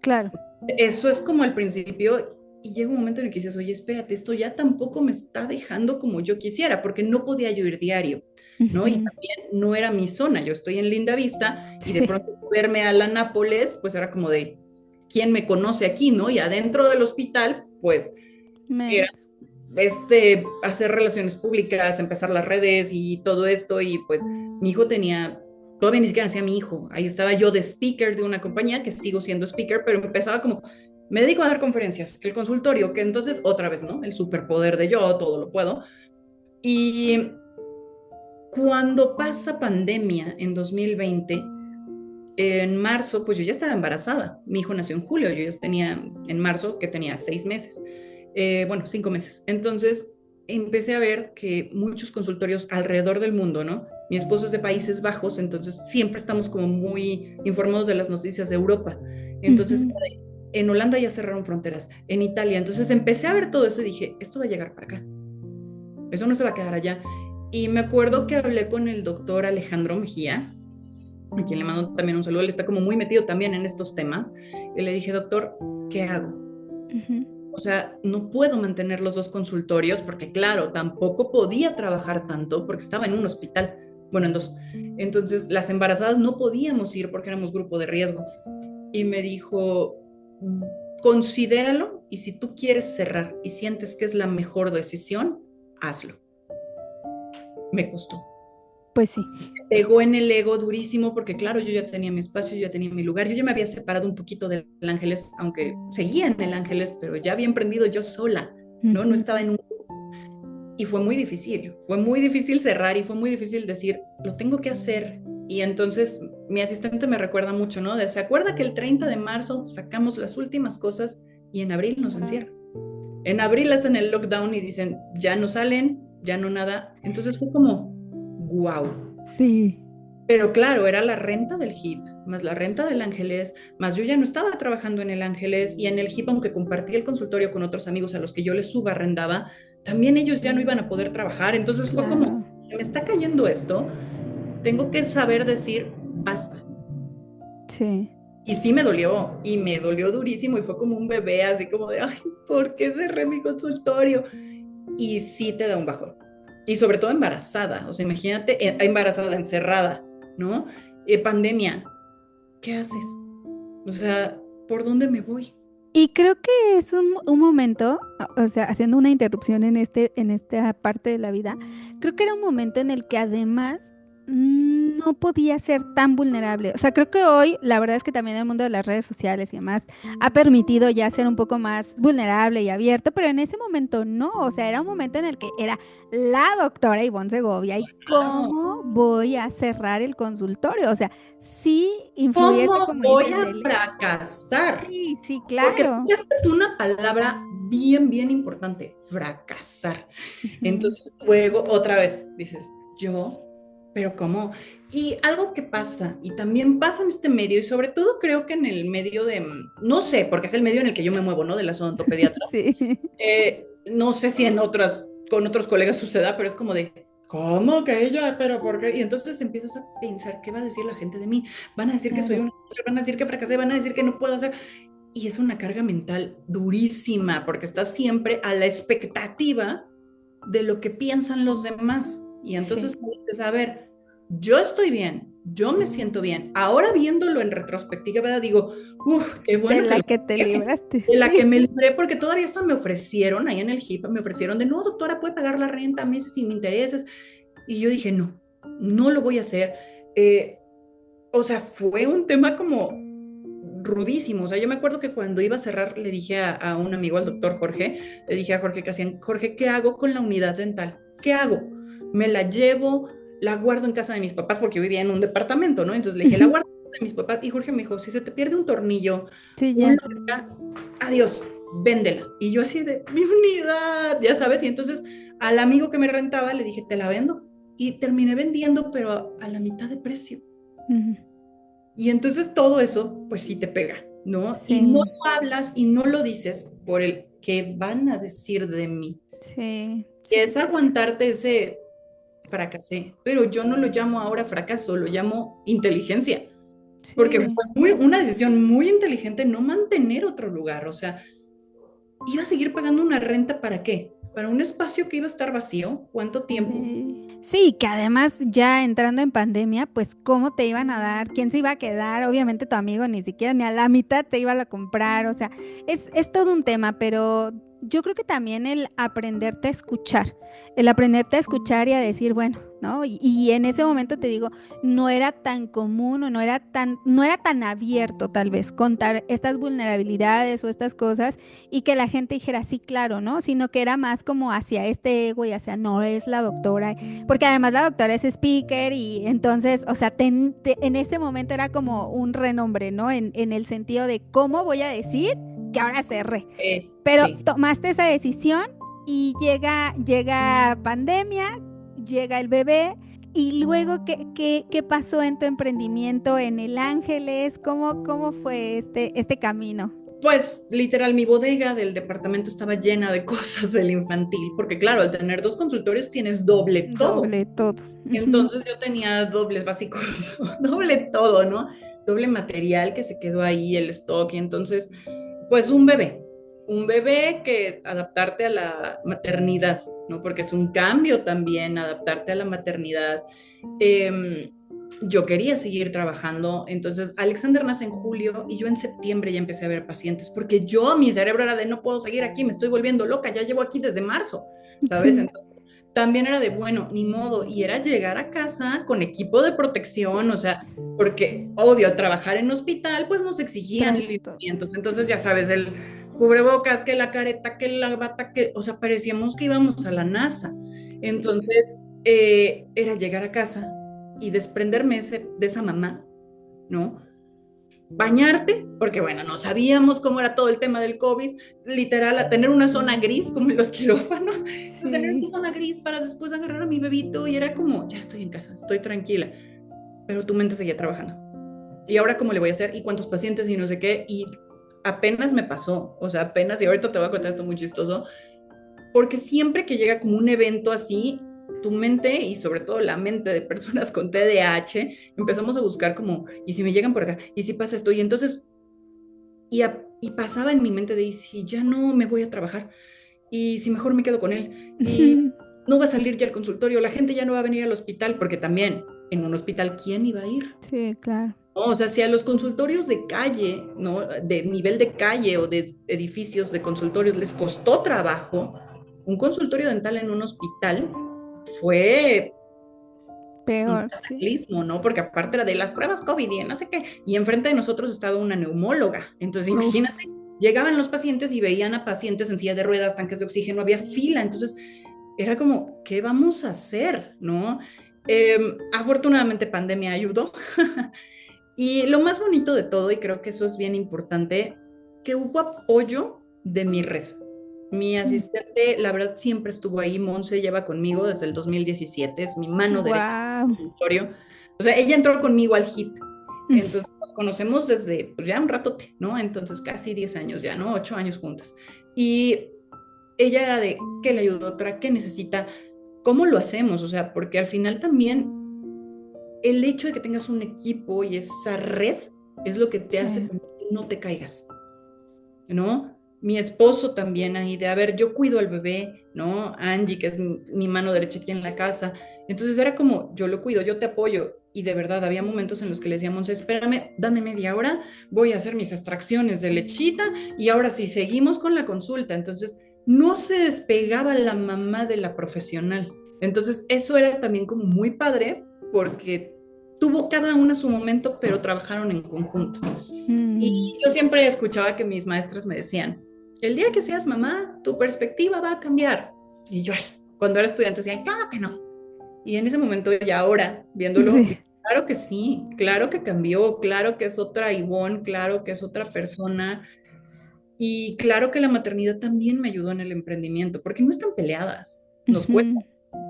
Claro. Eso es como al principio y llega un momento en el que dices, oye, espérate, esto ya tampoco me está dejando como yo quisiera porque no podía yo ir diario, ¿no? Y Ujú. también no era mi zona, yo estoy en Linda Vista y de Sí. pronto verme a la Nápoles, pues era como de, ¿quién me conoce aquí, no? Y adentro del hospital, pues era Menos. hacer relaciones públicas, empezar las redes y todo esto, y pues mi hijo tenía, todavía ni siquiera hacía mi hijo, ahí estaba yo de speaker de una compañía, que sigo siendo speaker, pero empezaba como, me dedico a dar conferencias, que el consultorio, que entonces otra vez, ¿no? El superpoder de yo, todo lo puedo. Y cuando pasa pandemia en 2020, en marzo, pues yo ya estaba embarazada. Mi hijo nació en julio, yo ya tenía en marzo que tenía 6 meses, bueno, 5 meses. Entonces empecé a ver que muchos consultorios alrededor del mundo, ¿no? Mi esposo es de Países Bajos, entonces siempre estamos como muy informados de las noticias de Europa. Entonces, Ujú. en Holanda ya cerraron fronteras, en Italia. Entonces empecé a ver todo eso y dije, esto va a llegar para acá, eso no se va a quedar allá. Y me acuerdo que hablé con el doctor Alejandro Mejía, a quien le mando también un saludo, él está como muy metido también en estos temas, y le dije, doctor, ¿qué hago? Ujú. O sea, no puedo mantener los dos consultorios porque, claro, tampoco podía trabajar tanto porque estaba en un hospital, bueno, en dos. Entonces, las embarazadas no podíamos ir porque éramos grupo de riesgo. Y me dijo, considéralo y si tú quieres cerrar y sientes que es la mejor decisión, hazlo. Me costó. Pues sí. Pegó en el ego durísimo porque claro, yo ya tenía mi espacio, yo ya tenía mi lugar, yo ya me había separado un poquito del Ángeles, aunque seguía en el Ángeles, pero ya había emprendido yo sola, ¿no? No Ujú. estaba en un... Y fue muy difícil cerrar y fue muy difícil decir, lo tengo que hacer. Y entonces mi asistente me recuerda mucho, ¿no? Se acuerda que el 30 de marzo sacamos las últimas cosas y en abril nos encierran. En abril hacen el lockdown y dicen, ya no salen, ya no nada. Entonces fue como, wow. Sí. Pero claro, era la renta del HIP, más la renta del Ángeles, más yo ya no estaba trabajando en el Ángeles y en el HIP, aunque compartía el consultorio con otros amigos a los que yo les subarrendaba, también ellos ya no iban a poder trabajar. Entonces fue como, Claro. me está cayendo esto, tengo que saber decir basta. Sí. Y sí me dolió, y me dolió durísimo, y fue como un bebé, así como de, ay, ¿por qué cerré mi consultorio? Y sí te da un bajón. Y sobre todo embarazada, o sea, imagínate embarazada, encerrada, ¿no? Pandemia, ¿qué haces? O sea, ¿por dónde me voy? Y creo que es un momento, o sea, haciendo una interrupción en esta parte de la vida, creo que era un momento en el que además no podía ser tan vulnerable. O sea, creo que hoy, la verdad es que también el mundo de las redes sociales y demás ha permitido ya ser un poco más vulnerable y abierto, pero en ese momento no. O sea, era un momento en el que era la doctora Ivonne Segovia y Claro. cómo voy a cerrar el consultorio. O sea, sí influye esto, ¿Cómo como voy dicen, a del... fracasar? Sí, sí, Porque claro. es una palabra bien, bien importante, fracasar. Ujú. Entonces luego otra vez dices, yo, pero ¿cómo? Y algo que pasa, y también pasa en este medio, y sobre todo creo que en el medio de, no sé, porque es el medio en el que yo me muevo, ¿no? De las odontopediatras. Sí, No sé si en otras, con otros colegas suceda, pero es como de, ¿cómo que ella? ¿Pero por qué? Y entonces empiezas a pensar, ¿qué va a decir la gente de mí? Van a decir que soy claro. una, van a decir que fracasé, van a decir que no puedo hacer. Y es una carga mental durísima, porque estás siempre a la expectativa de lo que piensan los demás. Y Sí, entonces dices, a ver, yo estoy bien, yo me siento bien. Ahora viéndolo en retrospectiva, digo, uff, qué de bueno que la lo que te dejé, libraste, de la que sí. me libré, porque todavía hasta me ofrecieron, ahí en el HIPAA, me ofrecieron de, no, doctora, puede pagar la renta a meses sin intereses. Y yo dije, no, no lo voy a hacer. Eh, o sea, fue un tema como rudísimo. O sea, yo me acuerdo que cuando iba a cerrar le dije a un amigo, al doctor Jorge, le dije a Jorge Casian, Jorge, ¿qué hago con la unidad dental? ¿Qué hago? ¿Me la llevo? ¿La guardo en casa de mis papás? Porque yo vivía en un departamento, ¿no? Entonces le dije, la Ujú. guardo en casa de mis papás. Y Jorge me dijo, si se te pierde un tornillo, Sí, un ya. lo que sea, adiós, véndela. Y yo así de, mi unidad, ya sabes. Y entonces al amigo que me rentaba le dije, te la vendo. Y terminé vendiendo, pero a la mitad de precio. Ujú. Y entonces todo eso, pues sí te pega, ¿no? Y no Sí, lo hablas y no lo dices por el que van a decir de mí. sí, Y sí, es aguantarte ese fracasé, pero yo no lo llamo ahora fracaso, lo llamo inteligencia, porque sí. fue una decisión muy inteligente no mantener otro lugar, o sea, iba a seguir pagando una renta ¿para qué? Para un espacio que iba a estar vacío, ¿cuánto tiempo? Sí. Sí, que además ya entrando en pandemia, pues cómo te iban a dar, quién se iba a quedar, obviamente tu amigo ni siquiera ni a la mitad te iba a comprar, o sea, es todo un tema, pero yo creo que también el aprenderte a escuchar y a decir, bueno, ¿no? Y en ese momento te digo, no era tan común o no era tan abierto tal vez contar estas vulnerabilidades o estas cosas y que la gente dijera, sí, claro, ¿no? Sino que era más como hacia este ego y hacia, no, es la doctora, porque además la doctora es speaker y entonces, o sea, en ese momento era como un renombre, ¿no? En el sentido de cómo voy a decir que ahora cerré. Pero Sí. tomaste esa decisión y llega pandemia, llega el bebé. Y luego, ¿qué pasó en tu emprendimiento en El Ángeles? ¿Cómo fue este camino? Pues literal, mi bodega del departamento estaba llena de cosas del infantil, porque claro, al tener dos consultorios tienes doble todo. Doble todo. Ujú. Entonces yo tenía dobles básicos, doble todo, ¿no? Doble material que se quedó ahí, el stock, y entonces, pues un bebé que adaptarte a la maternidad, ¿no? Porque es un cambio también adaptarte a la maternidad. Eh, yo quería seguir trabajando, entonces Alexander nace en julio y yo en septiembre ya empecé a ver pacientes, porque mi cerebro era de no puedo seguir aquí, me estoy volviendo loca, ya llevo aquí desde marzo, ¿sabes? Sí, Entonces, también era de, bueno, ni modo, y era llegar a casa con equipo de protección, o sea, porque obvio, al trabajar en hospital, pues nos exigían traes todo. lineamientos, entonces ya sabes, el cubrebocas, que la careta, que la bata, que, o sea, parecíamos que íbamos a la NASA. Sí. Entonces, era llegar a casa y desprenderme de esa mamá, ¿no? Bañarte, porque bueno, no sabíamos cómo era todo el tema del COVID, literal, a tener una zona gris como en los quirófanos, entonces tener mi Sí, zona gris para después agarrar a mi bebito y era como, ya estoy en casa, estoy tranquila, pero tu mente seguía trabajando. ¿Y ahora cómo le voy a hacer? ¿Y cuántos pacientes? Y no sé qué, y apenas me pasó, o sea, apenas, y ahorita te voy a contar esto muy chistoso, porque siempre que llega como un evento así, tu mente y sobre todo la mente de personas con TDAH, empezamos a buscar como, ¿y si me llegan por acá? ¿Y si pasa esto? Y entonces, y pasaba en mi mente de, ¿y si ya no me voy a trabajar? ¿Y si mejor me quedo con él? ¿Y no va a salir ya el consultorio? La gente ya no va a venir al hospital, porque también en un hospital, ¿quién iba a ir? sí, claro. ¿no? O sea, si a los consultorios de calle, ¿no? De nivel de calle o de edificios de consultorios les costó trabajo, un consultorio dental en un hospital fue un Peor, sí. cataclismo, ¿no? Porque aparte era de las pruebas COVID y no sé qué, y enfrente de nosotros estaba una neumóloga. Entonces, Uf, imagínate, llegaban los pacientes y veían a pacientes en silla de ruedas, tanques de oxígeno, había fila. Entonces, era como, ¿qué vamos a hacer, no? Afortunadamente, pandemia ayudó. Y lo más bonito de todo, y creo que eso es bien importante, que hubo apoyo de mi red. Mi asistente, la verdad, siempre estuvo ahí. Monse lleva conmigo desde el 2017, es mi mano derecha wow. en el consultorio. O sea, ella entró conmigo al HIP. Entonces nos conocemos desde pues, ya un ratote, ¿no? Entonces casi 10 años ya, ¿no? 8 años juntas. Y ella era de, ¿qué le ayudó otra? ¿Qué necesita? ¿Cómo lo hacemos? O sea, porque al final también el hecho de que tengas un equipo y esa red es lo que te hace Sí. que no te caigas, ¿no? Mi esposo también ahí de, a ver, yo cuido al bebé, ¿no? Angie, que es mi mano derecha aquí en la casa. Entonces era como, yo lo cuido, yo te apoyo. Y de verdad, había momentos en los que le decíamos, espérame, dame media hora, voy a hacer mis extracciones de lechita y ahora sí, seguimos con la consulta. Entonces, no se despegaba la mamá de la profesional. Entonces, eso era también como muy padre porque tuvo cada una su momento, pero trabajaron en conjunto. Y Mm, yo siempre escuchaba que mis maestras me decían, el día que seas mamá, tu perspectiva va a cambiar. Y yo, ay, cuando era estudiante decía, claro que no. Y en ese momento y ahora, viéndolo, sí. claro que sí, claro que cambió, claro que es otra Ivonne, claro que es otra persona. Y claro que la maternidad también me ayudó en el emprendimiento, porque no están peleadas. Ujú.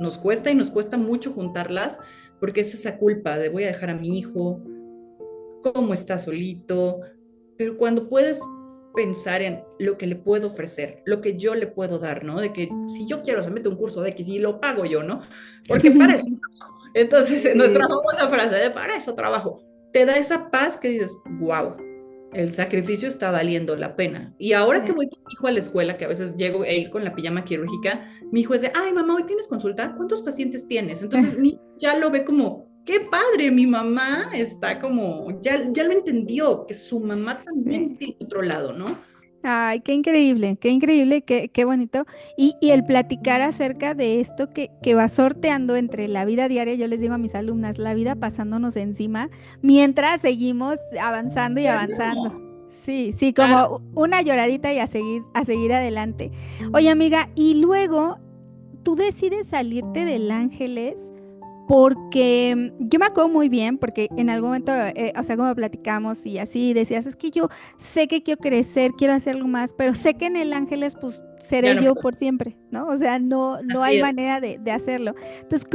Nos cuesta y nos cuesta mucho juntarlas, porque es esa culpa de voy a dejar a mi hijo, cómo está solito, pero cuando puedes pensar en lo que le puedo ofrecer, lo que yo le puedo dar, ¿no? De que si yo quiero, se mete un curso de X y lo pago yo, ¿no? Porque para eso. Entonces, nuestra Sí. famosa frase de para eso trabajo, te da esa paz que dices, wow, el sacrificio está valiendo la pena. Y ahora que Sí. voy con mi hijo a la escuela, que a veces llego él con la pijama quirúrgica, mi hijo es de, ay, mamá, hoy tienes consulta, ¿cuántos pacientes tienes? Entonces, mi ya lo ve como, qué padre, mi mamá está como, ya lo entendió, que su mamá también Sí. tiene otro lado, ¿no? Ay, qué increíble, qué bonito. Y el platicar acerca de esto que va sorteando entre la vida diaria, yo les digo a mis alumnas, la vida pasándonos encima, mientras seguimos avanzando y avanzando. Sí, sí, como una lloradita y a seguir adelante. Oye, amiga, y luego tú decides salirte del Ángeles. Porque yo me acuerdo muy bien, porque en algún momento, o sea, como platicamos y así decías, es que yo sé que quiero crecer, quiero hacer algo más, pero sé que en el Ángeles, pues, Ya seré no yo puedo. por siempre, ¿no? O sea, no hay Así es. manera de hacerlo. Entonces,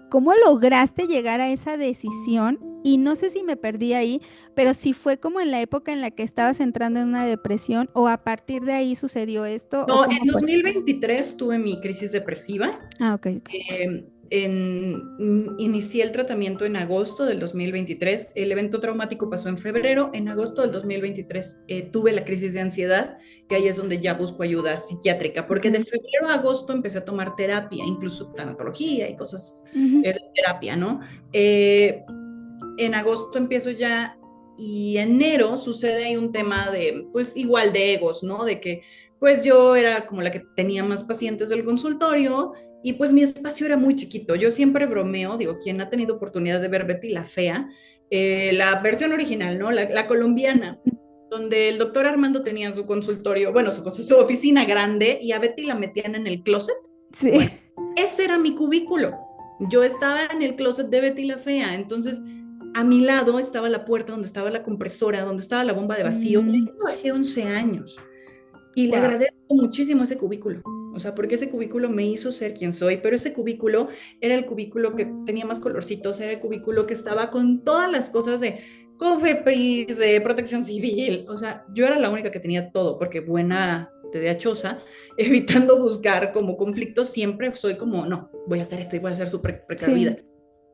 ¿cómo lograste llegar a esa decisión? Y no sé si me perdí ahí, pero si fue como en la época en la que estabas entrando en una depresión o a partir de ahí sucedió esto o No, cómo en fue. 2023 tuve mi crisis depresiva. Ah, ok, ok. Inicié el tratamiento en agosto del 2023. El evento traumático pasó en febrero. En agosto del 2023 tuve la crisis de ansiedad, que ahí es donde ya busco ayuda psiquiátrica, porque de Ok. febrero a agosto empecé a tomar terapia, incluso tanatología y cosas Ujú. de terapia, ¿no? Eh, en agosto empiezo ya y enero sucede ahí un tema de, pues igual de egos, ¿no? De que pues yo era como la que tenía más pacientes del consultorio y pues mi espacio era muy chiquito. Yo siempre bromeo, digo, quien ha tenido oportunidad de ver Betty la Fea, la versión original, ¿no? La colombiana, donde el doctor Armando tenía su consultorio, bueno, su oficina grande y a Betty la metían en el closet. Sí. Bueno, ese era mi cubículo. Yo estaba en el closet de Betty la Fea, entonces a mi lado estaba la puerta donde estaba la compresora, donde estaba la bomba de vacío. Y ahí trabajé 11 años y le Wow. agradezco muchísimo ese cubículo. O sea, porque ese cubículo me hizo ser quien soy, pero ese cubículo era el cubículo que tenía más colorcitos, era el cubículo que estaba con todas las cosas de Cofepris, de protección civil. O sea, yo era la única que tenía todo, porque buena TDAHosa, evitando buscar como conflictos, siempre soy como, no, voy a hacer esto y voy a ser súper precavida. Sí.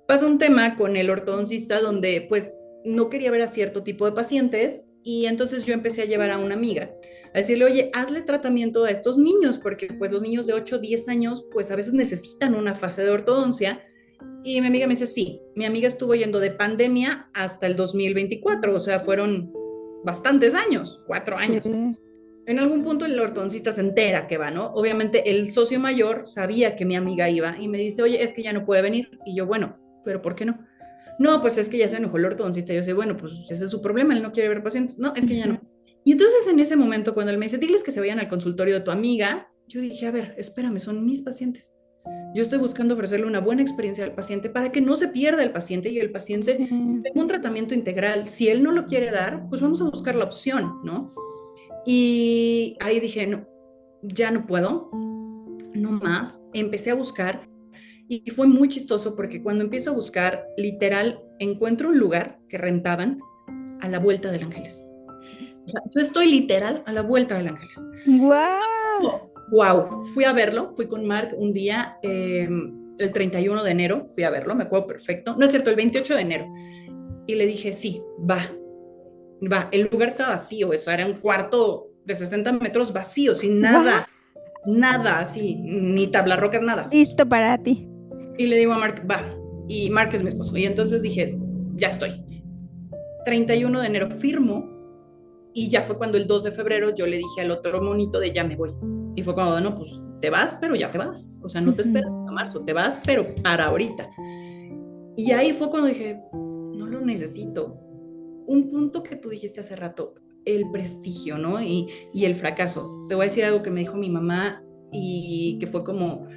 Pasa un tema con el ortodoncista donde pues no quería ver a cierto tipo de pacientes y entonces yo empecé a llevar a una amiga a decirle, oye, hazle tratamiento a estos niños porque pues los niños de 8 10 años pues a veces necesitan una fase de ortodoncia Y mi amiga me dice, sí, mi amiga estuvo yendo de pandemia hasta el 2024, o sea, fueron bastantes años, 4 años. Sí. En algún punto el ortodoncista se entera que va, ¿no? Obviamente el socio mayor sabía que mi amiga iba y me dice, oye, es que ya no puede venir. Y yo, bueno, pero ¿por qué no? No, pues es que ya se enojó el ortodoncista. Yo sé, bueno, pues ese es su problema, él no quiere ver pacientes. No, es que ya Ujú. no. Y entonces en ese momento cuando él me dice, diles que se vayan al consultorio de tu amiga, yo dije, a ver, espérame, son mis pacientes. Yo estoy buscando ofrecerle una buena experiencia al paciente para que no se pierda el paciente y el paciente Sí. tenga un tratamiento integral. Si él no lo quiere dar, pues vamos a buscar la opción, ¿no? Y ahí dije, no, ya no puedo, no más. Empecé a buscar y fue muy chistoso porque cuando empiezo a buscar, literal, encuentro un lugar que rentaban a la vuelta del Ángeles. O sea, yo estoy literal a la vuelta del Ángeles. ¡Guau! Wow, fui a verlo, fui con Mark un día, el 31 de enero, fui a verlo, me acuerdo perfecto. No es cierto, el 28 de enero. Y le dije, sí, va. El lugar estaba vacío, eso era un cuarto de 60 metros vacío, sin ¡Guau! nada así, ni tablarrocas, nada. Listo para ti. Y le digo a Mark, va. Y Mark es mi esposo. Y entonces dije, ya estoy. 31 de enero firmo. Y ya fue cuando el 2 de febrero yo le dije al otro monito de ya me voy. Y fue cuando, no, pues te vas, pero ya te vas. O sea, no te esperas hasta marzo, te vas, pero para ahorita. Y ahí fue cuando dije, no lo necesito. Un punto que tú dijiste hace rato, el prestigio, ¿no? Y el fracaso. Te voy a decir algo que me dijo mi mamá y que fue como,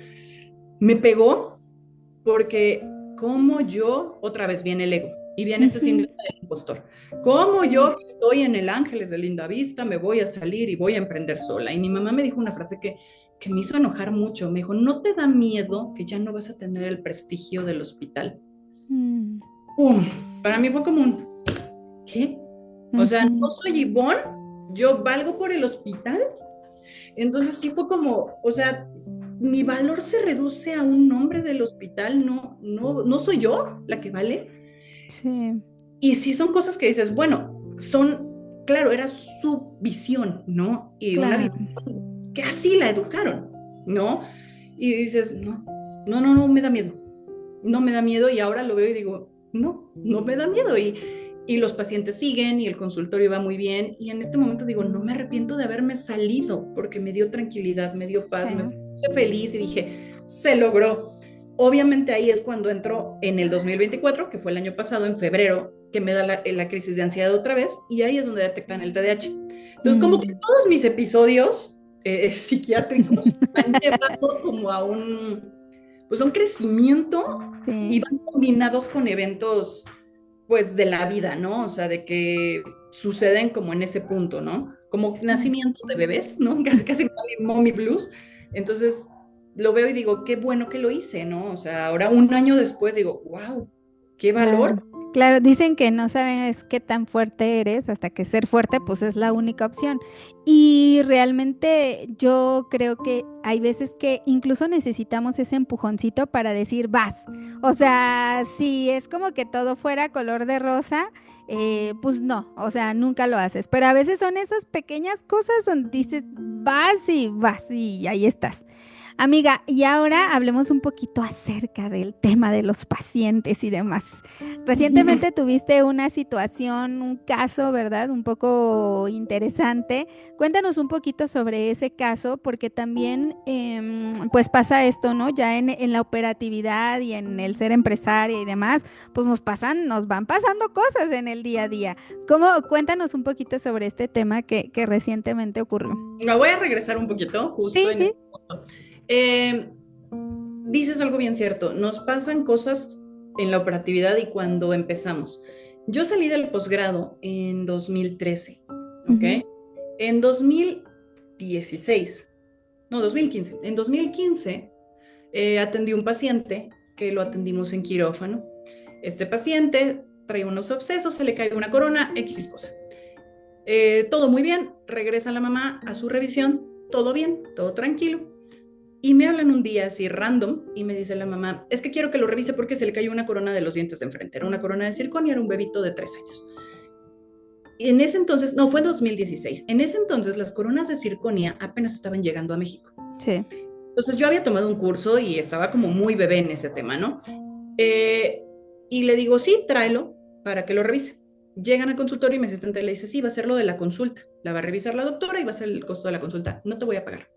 me pegó porque como yo, otra vez viene el ego y viene este Ujú. síndrome del impostor, como Sí. yo que estoy en el Ángeles de Linda Vista, me voy a salir y voy a emprender sola. Y mi mamá me dijo una frase que me hizo enojar mucho, me dijo, ¿no te da miedo que ya no vas a tener el prestigio del hospital? Mm. ¡Pum! Para mí fue como un, ¿qué? O sea, no Ujú. soy Ivonne, yo valgo por el hospital. Entonces sí fue como, o sea, mi valor se reduce a un nombre del hospital, no soy yo la que vale. Sí. Y sí son cosas que dices, bueno, claro, era su visión, ¿no? Y una Claro. visión que así la educaron, ¿no? Y dices, no me da miedo, no me da miedo y ahora lo veo y digo, no me da miedo y los pacientes siguen y el consultorio va muy bien y en este momento digo, no me arrepiento de haberme salido porque me dio tranquilidad, me dio paz, me Sí. puse feliz y dije, se logró. Obviamente ahí es cuando entro en el 2024, que fue el año pasado, en febrero, que me da la crisis de ansiedad otra vez y ahí es donde detectan el TDAH. Entonces, como que Mm. todos mis episodios psiquiátricos han llevado como a pues a un crecimiento y Sí. van combinados con eventos, pues, de la vida, ¿no? O sea, de que suceden como en ese punto, ¿no? Como Sí. nacimientos de bebés, ¿no? Casi mommy blues. Entonces, lo veo y digo, qué bueno que lo hice, ¿no? O sea, ahora un año después digo, wow, qué valor. Claro, claro, dicen que no sabes qué tan fuerte eres hasta que ser fuerte pues es la única opción. Y realmente yo creo que hay veces que incluso necesitamos ese empujoncito para decir vas. O sea, si es como que todo fuera color de rosa, pues no, o sea, nunca lo haces. Pero a veces son esas pequeñas cosas donde dices vas y ahí estás. Amiga, y ahora hablemos un poquito acerca del tema de los pacientes y demás. Recientemente tuviste una situación, un caso, ¿verdad? Un poco interesante. Cuéntanos un poquito sobre ese caso, porque también, pues pasa esto, ¿no? Ya en la operatividad y en el ser empresaria y demás, pues nos van pasando cosas en el día a día. Cuéntanos un poquito sobre este tema que recientemente ocurrió. Me voy a regresar un poquito justo Sí, en sí. este punto. Eh, Dices algo bien cierto, nos pasan cosas en la operatividad y cuando empezamos. Yo salí del posgrado en 2013, ¿ok? Ujú. En 2016, no, 2015. En 2015 atendí un paciente que lo atendimos en quirófano. Este paciente trae unos abscesos, se le cae una corona, X cosa. Todo muy bien, regresa la mamá a su revisión, todo bien, todo tranquilo. Y me hablan un día así random y me dice la mamá, es que quiero que lo revise porque se le cayó una corona de los dientes de enfrente. Era una corona de circonio, era un bebito de 3 años. Y en ese entonces, no, fue en 2016. En ese entonces las coronas de circonia apenas estaban llegando a México. Sí. Entonces yo había tomado un curso y estaba como muy bebé en ese tema, ¿no? Eh, y le digo, sí, tráelo para que lo revise. Llegan al consultorio y mi asistente le dice, sí, va a ser lo de la consulta. La va a revisar la doctora y va a ser el costo de la consulta. No te voy a pagar.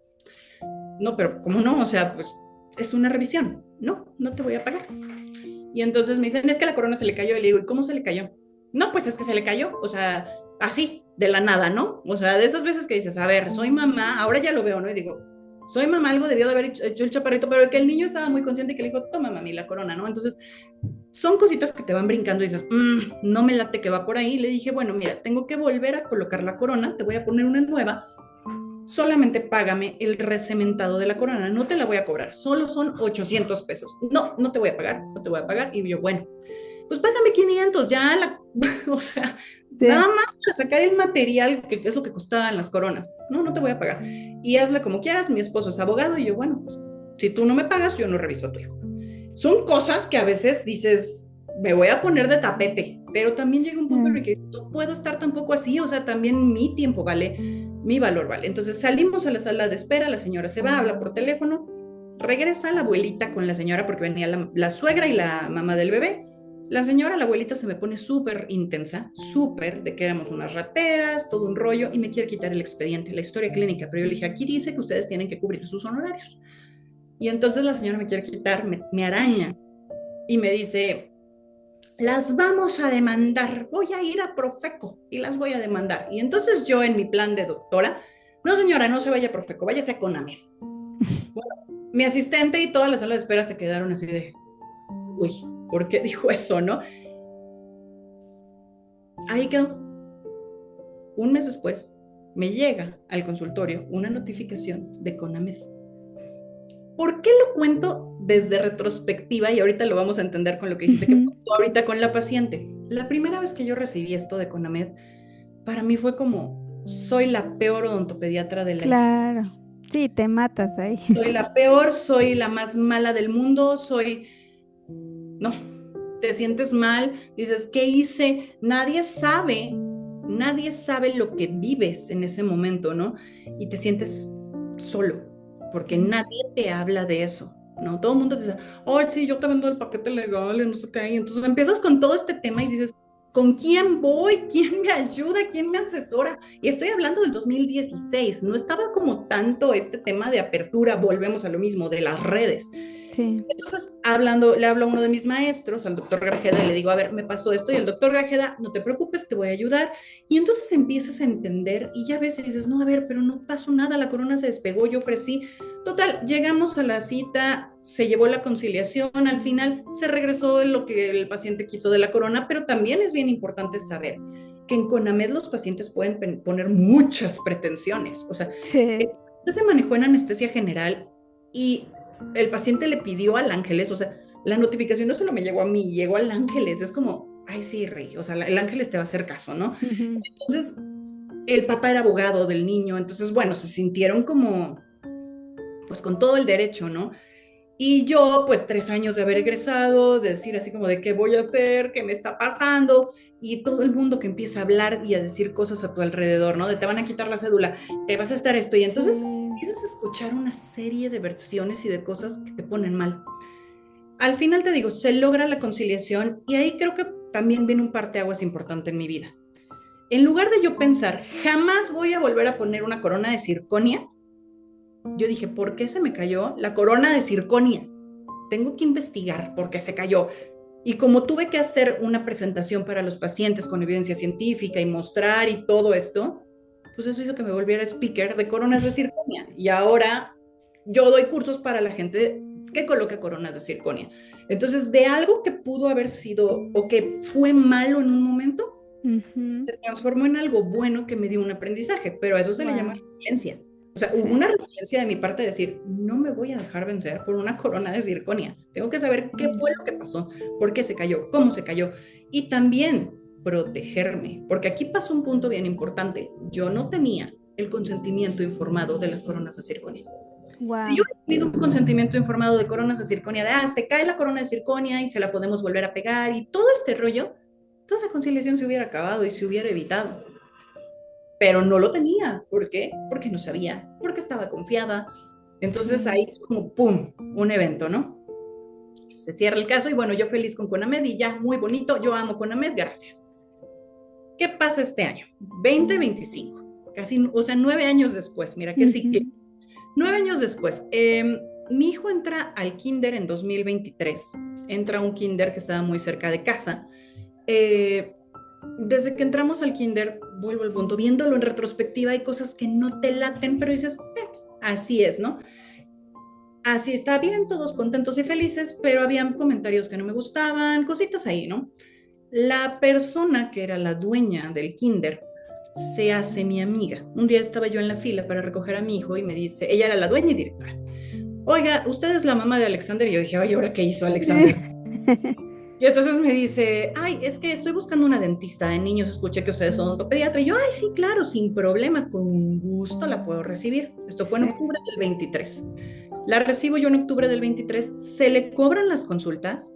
No, pero ¿cómo no? O sea, pues es una revisión. No, no te voy a pagar. Y entonces me dicen, es que la corona se le cayó. Y le digo, ¿y cómo se le cayó? No, pues es que se le cayó. O sea, así, de la nada, ¿no? O sea, de esas veces que dices, a ver, soy mamá, ahora ya lo veo, ¿no? Y digo, soy mamá, algo debió de haber hecho el chaparrito, pero que el niño estaba muy consciente y que le dijo, toma, mami, la corona, ¿no? Entonces, son cositas que te van brincando y dices, no me late que va por ahí. Le dije, bueno, mira, tengo que volver a colocar la corona, te voy a poner una nueva, solamente págame el recementado de la corona, no te la voy a cobrar, solo son 800 pesos. No, no te voy a pagar, no te voy a pagar. Y yo, bueno, pues págame 500, ya la, o sea, nada Sí. más para sacar el material, que es lo que costaban las coronas. No, no te voy a pagar. Y hazle como quieras, mi esposo es abogado y yo, bueno, pues, si tú no me pagas, yo no reviso a tu hijo. Son cosas que a veces dices, me voy a poner de tapete, pero también llega un punto en el que no puedo estar tampoco así, o sea, también mi tiempo vale, mi valor vale. Entonces salimos a la sala de espera, la señora se va, habla por teléfono, regresa la abuelita con la señora porque venía la suegra y la mamá del bebé. La señora, la abuelita se me pone súper intensa, súper, de que éramos unas rateras, todo un rollo, y me quiere quitar el expediente, la historia clínica, pero yo le dije, aquí dice que ustedes tienen que cubrir sus honorarios. Y entonces la señora me quiere quitar, me araña y me dice, las vamos a demandar, voy a ir a Profeco y las voy a demandar. Y entonces yo en mi plan de doctora, no señora, no se vaya a Profeco, váyase a Conamed. Bueno, mi asistente y toda la sala de espera se quedaron así de, uy, ¿por qué dijo eso, no? Ahí quedó. Un mes después, me llega al consultorio una notificación de Conamed. ¿Por qué lo cuento desde retrospectiva? Y ahorita lo vamos a entender con lo que dijiste que pasó ahorita con la paciente. La primera vez que yo recibí esto de Conamed, para mí fue como, soy la peor odontopediatra de la historia. Claro. Sí, te matas ahí. Soy la peor, soy la más mala del mundo, soy... No, te sientes mal, dices, ¿qué hice? Nadie sabe lo que vives en ese momento, ¿no? Y te sientes solo, porque nadie te habla de eso, ¿no? Todo el mundo te dice, ay, sí, yo te vendo el paquete legal y no sé qué. Y entonces empiezas con todo este tema y dices, ¿con quién voy? ¿Quién me ayuda? ¿Quién me asesora? Y estoy hablando del 2016, no estaba como tanto este tema de apertura, volvemos a lo mismo, de las redes. Sí. Entonces, le hablo a uno de mis maestros, al doctor Grajeda, y le digo, a ver, me pasó esto, y el doctor Grajeda, no te preocupes, te voy a ayudar. Y entonces empiezas a entender, y ya ves, y dices, no, a ver, pero no pasó nada, la corona se despegó, yo ofrecí. Total, llegamos a la cita, se llevó la conciliación, al final se regresó lo que el paciente quiso de la corona, pero también es bien importante saber que en CONAMED los pacientes pueden poner muchas pretensiones, o sea, Sí. se manejó en anestesia general y el paciente le pidió al Ángeles, o sea, la notificación no solo me llegó a mí, llegó al Ángeles, es como, ay, sí, Rey, o sea, el Ángeles te va a hacer caso, ¿no? Entonces, el papá era abogado del niño, entonces, bueno, se sintieron como, pues con todo el derecho, ¿no? Y yo, pues 3 años de haber egresado, de decir así como de qué voy a hacer, qué me está pasando, y todo el mundo que empieza a hablar y a decir cosas a tu alrededor, ¿no? De te van a quitar la cédula, te vas a estar esto, y entonces Sí. empiezas a escuchar una serie de versiones y de cosas que te ponen mal. Al final te digo, se logra la conciliación y ahí creo que también viene un parteaguas importante en mi vida. En lugar de yo pensar, jamás voy a volver a poner una corona de circonia, yo dije, ¿por qué se me cayó la corona de circonia? Tengo que investigar por qué se cayó. Y como tuve que hacer una presentación para los pacientes con evidencia científica y mostrar y todo esto, pues eso hizo que me volviera speaker de coronas de circonia. Y ahora yo doy cursos para la gente que coloca coronas de circonia. Entonces, de algo que pudo haber sido o que fue malo en un momento, se transformó en algo bueno que me dio un aprendizaje, pero a eso se le llama Wow. resiliencia. O sea, hubo Sí. una resiliencia de mi parte de decir, no me voy a dejar vencer por una corona de circonia. Tengo que saber qué fue lo que pasó, por qué se cayó, cómo se cayó. Y también protegerme, porque aquí pasó un punto bien importante. Yo no tenía el consentimiento informado de las coronas de circonia. Si yo Wow. hubiera tenido un consentimiento informado de coronas de circonia, de, se cae la corona de circonia y se la podemos volver a pegar y todo este rollo, toda esa conciliación se hubiera acabado y se hubiera evitado. Pero no lo tenía. ¿Por qué? Porque no sabía, porque estaba confiada. Entonces ahí Sí. como, ¡pum!, un evento, ¿no? Se cierra el caso y bueno, yo feliz con Conamed y ya, muy bonito, yo amo Conamed, gracias. ¿Qué pasa este año? 2025, casi, o sea, 9 años después, mira que sí, 9 años después. Mi hijo entra al kinder en 2023, entra a un kinder que estaba muy cerca de casa. Desde que entramos al kinder, vuelvo al punto, viéndolo en retrospectiva, hay cosas que no te laten, pero dices, así es, ¿no? Así está bien, todos contentos y felices, pero habían comentarios que no me gustaban, cositas ahí, ¿no? La persona que era la dueña del kinder se hace mi amiga. Un día estaba yo en la fila para recoger a mi hijo y me dice, ella era la dueña y directora. Oiga, usted es la mamá de Alexander. Y yo dije, oye, ¿ahora qué hizo Alexander? Y entonces me dice, ay, es que estoy buscando una dentista de niños, escuché que ustedes son odontopediatra. Y yo, ay, sí, claro, sin problema, con gusto la puedo recibir. Esto fue en octubre del 23. La recibo yo en octubre del 23, se le cobran las consultas,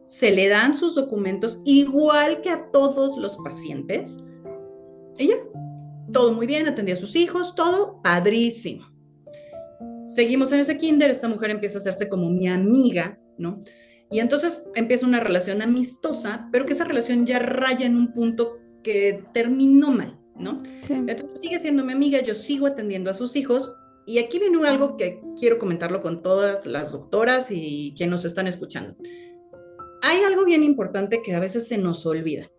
se le dan sus documentos igual que a todos los pacientes. Y ya, todo muy bien, atendí a sus hijos, todo padrísimo. Seguimos en ese kinder, esta mujer empieza a hacerse como mi amiga, ¿no? Y entonces empieza una relación amistosa, pero que esa relación ya raya en un punto que terminó mal, ¿no? Sí. Entonces sigue siendo mi amiga, yo sigo atendiendo a sus hijos, y aquí viene algo que quiero comentarlo con todas las doctoras y quienes nos están escuchando. Hay algo bien importante que a veces se nos olvida,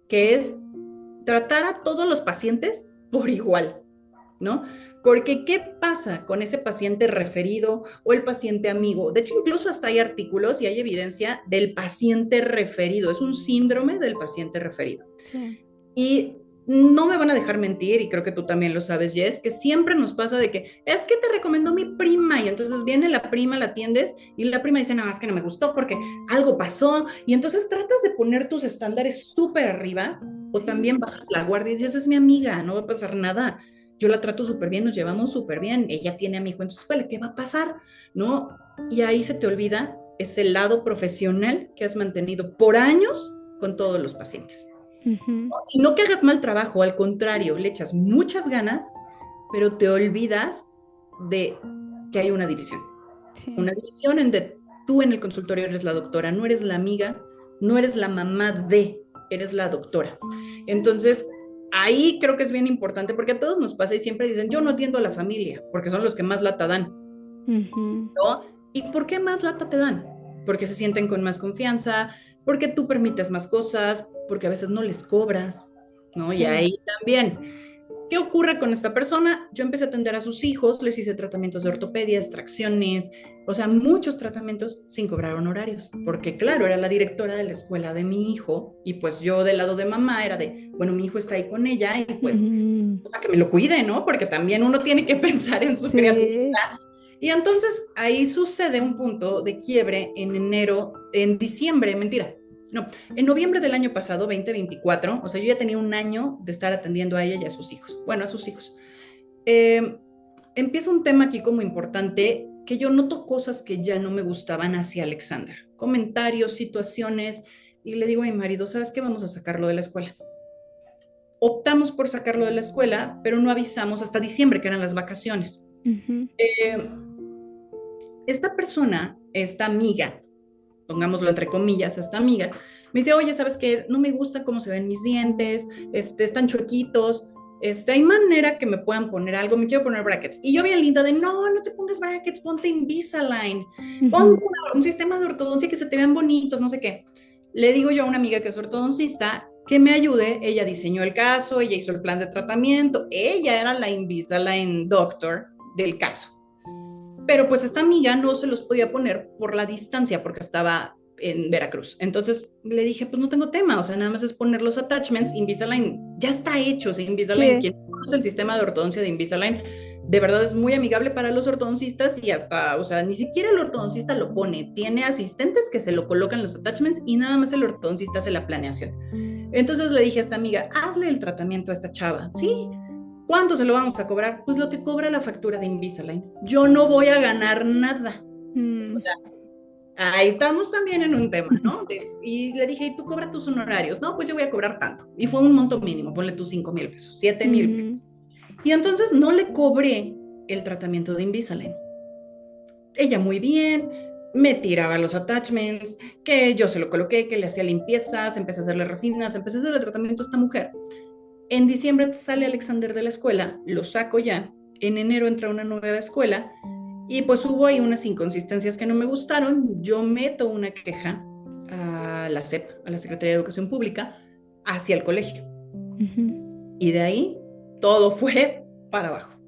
que es tratar a todos los pacientes por igual, ¿no? Porque ¿qué pasa con ese paciente referido o el paciente amigo? De hecho, incluso hasta hay artículos y hay evidencia del paciente referido. Es un síndrome del paciente referido. Sí. Y no me van a dejar mentir, y creo que tú también lo sabes, Jess, que siempre nos pasa de que es que te recomendó mi prima, y entonces viene la prima, la atiendes, y la prima dice, no, es que no me gustó porque algo pasó, y entonces tratas de poner tus estándares súper arriba, o también bajas la guardia y dices, es mi amiga, no va a pasar nada. Yo la trato súper bien, nos llevamos súper bien, ella tiene a mi hijo, entonces, ¿qué va a pasar? ¿No? Y ahí se te olvida ese lado profesional que has mantenido por años con todos los pacientes. Y no que hagas mal trabajo, al contrario, le echas muchas ganas, pero te olvidas de que hay una división. Sí. Una división en donde tú en el consultorio eres la doctora, no eres la amiga, no eres la mamá de, eres la doctora. Entonces, ahí creo que es bien importante, porque a todos nos pasa y siempre dicen, yo no atiendo a la familia, porque son los que más lata dan. ¿No? ¿Y por qué más lata te dan? Porque se sienten con más confianza, porque tú permites más cosas, porque a veces no les cobras, ¿no? Sí. Y ahí también, ¿qué ocurre con esta persona? Yo empecé a atender a sus hijos, les hice tratamientos de ortopedia, extracciones, o sea, muchos tratamientos sin cobrar honorarios, porque claro, era la directora de la escuela de mi hijo, y pues yo del lado de mamá era de, bueno, mi hijo está ahí con ella, y pues, para que me lo cuide, ¿no? Porque también uno tiene que pensar en su criatura. Y entonces ahí sucede un punto de quiebre en diciembre, mentira, no, en noviembre del año pasado, 2024, o sea, yo ya tenía un año de estar atendiendo a ella y a sus hijos, bueno, a sus hijos. Empieza un tema aquí como importante, que yo noto cosas que ya no me gustaban hacia Alexander, comentarios, situaciones, y le digo a mi marido, ¿sabes qué? Vamos a sacarlo de la escuela. Optamos por sacarlo de la escuela, pero no avisamos hasta diciembre, que eran las vacaciones. Esta persona, esta amiga, pongámoslo entre comillas, esta amiga, me dice, oye, ¿sabes qué? No me gusta cómo se ven mis dientes, están chuequitos, hay manera que me puedan poner algo, me quiero poner brackets. Y yo bien linda de, no, no te pongas brackets, ponte Invisalign, ponte un sistema de ortodoncia que se te vean bonitos, no sé qué. Le digo yo a una amiga que es ortodoncista que me ayude, ella diseñó el caso, ella hizo el plan de tratamiento, ella era la Invisalign doctor del caso. Pero pues esta amiga no se los podía poner por la distancia porque estaba en Veracruz. Entonces le dije, pues no tengo tema, o sea, nada más es poner los attachments. Invisalign ya está hecho, o sea, Invisalign, quien conoce el sistema de ortodoncia de Invisalign, de verdad es muy amigable para los ortodoncistas y hasta, o sea, ni siquiera el ortodoncista lo pone, tiene asistentes que se lo colocan los attachments y nada más el ortodoncista hace la planeación. Entonces le dije a esta amiga, hazle el tratamiento a esta chava, ¿sí? ¿Cuánto se lo vamos a cobrar? Pues lo que cobra la factura de Invisalign. Yo no voy a ganar nada. O sea, ahí estamos también en un tema, ¿no? Y le dije, ¿y tú cobras tus honorarios? No, pues yo voy a cobrar tanto. Y fue un monto mínimo, ponle tus 5,000 pesos, 7,000 pesos. Y entonces no le cobré el tratamiento de Invisalign. Ella muy bien, me tiraba los attachments, que yo se lo coloqué, que le hacía limpiezas, empecé a hacerle resinas, empecé a hacerle tratamiento a esta mujer. En diciembre sale Alexander de la escuela, lo saco ya, en enero entra una nueva escuela y pues hubo ahí unas inconsistencias que no me gustaron, yo meto una queja a la SEP, a la Secretaría de Educación Pública, hacia el colegio. Y de ahí todo fue para abajo.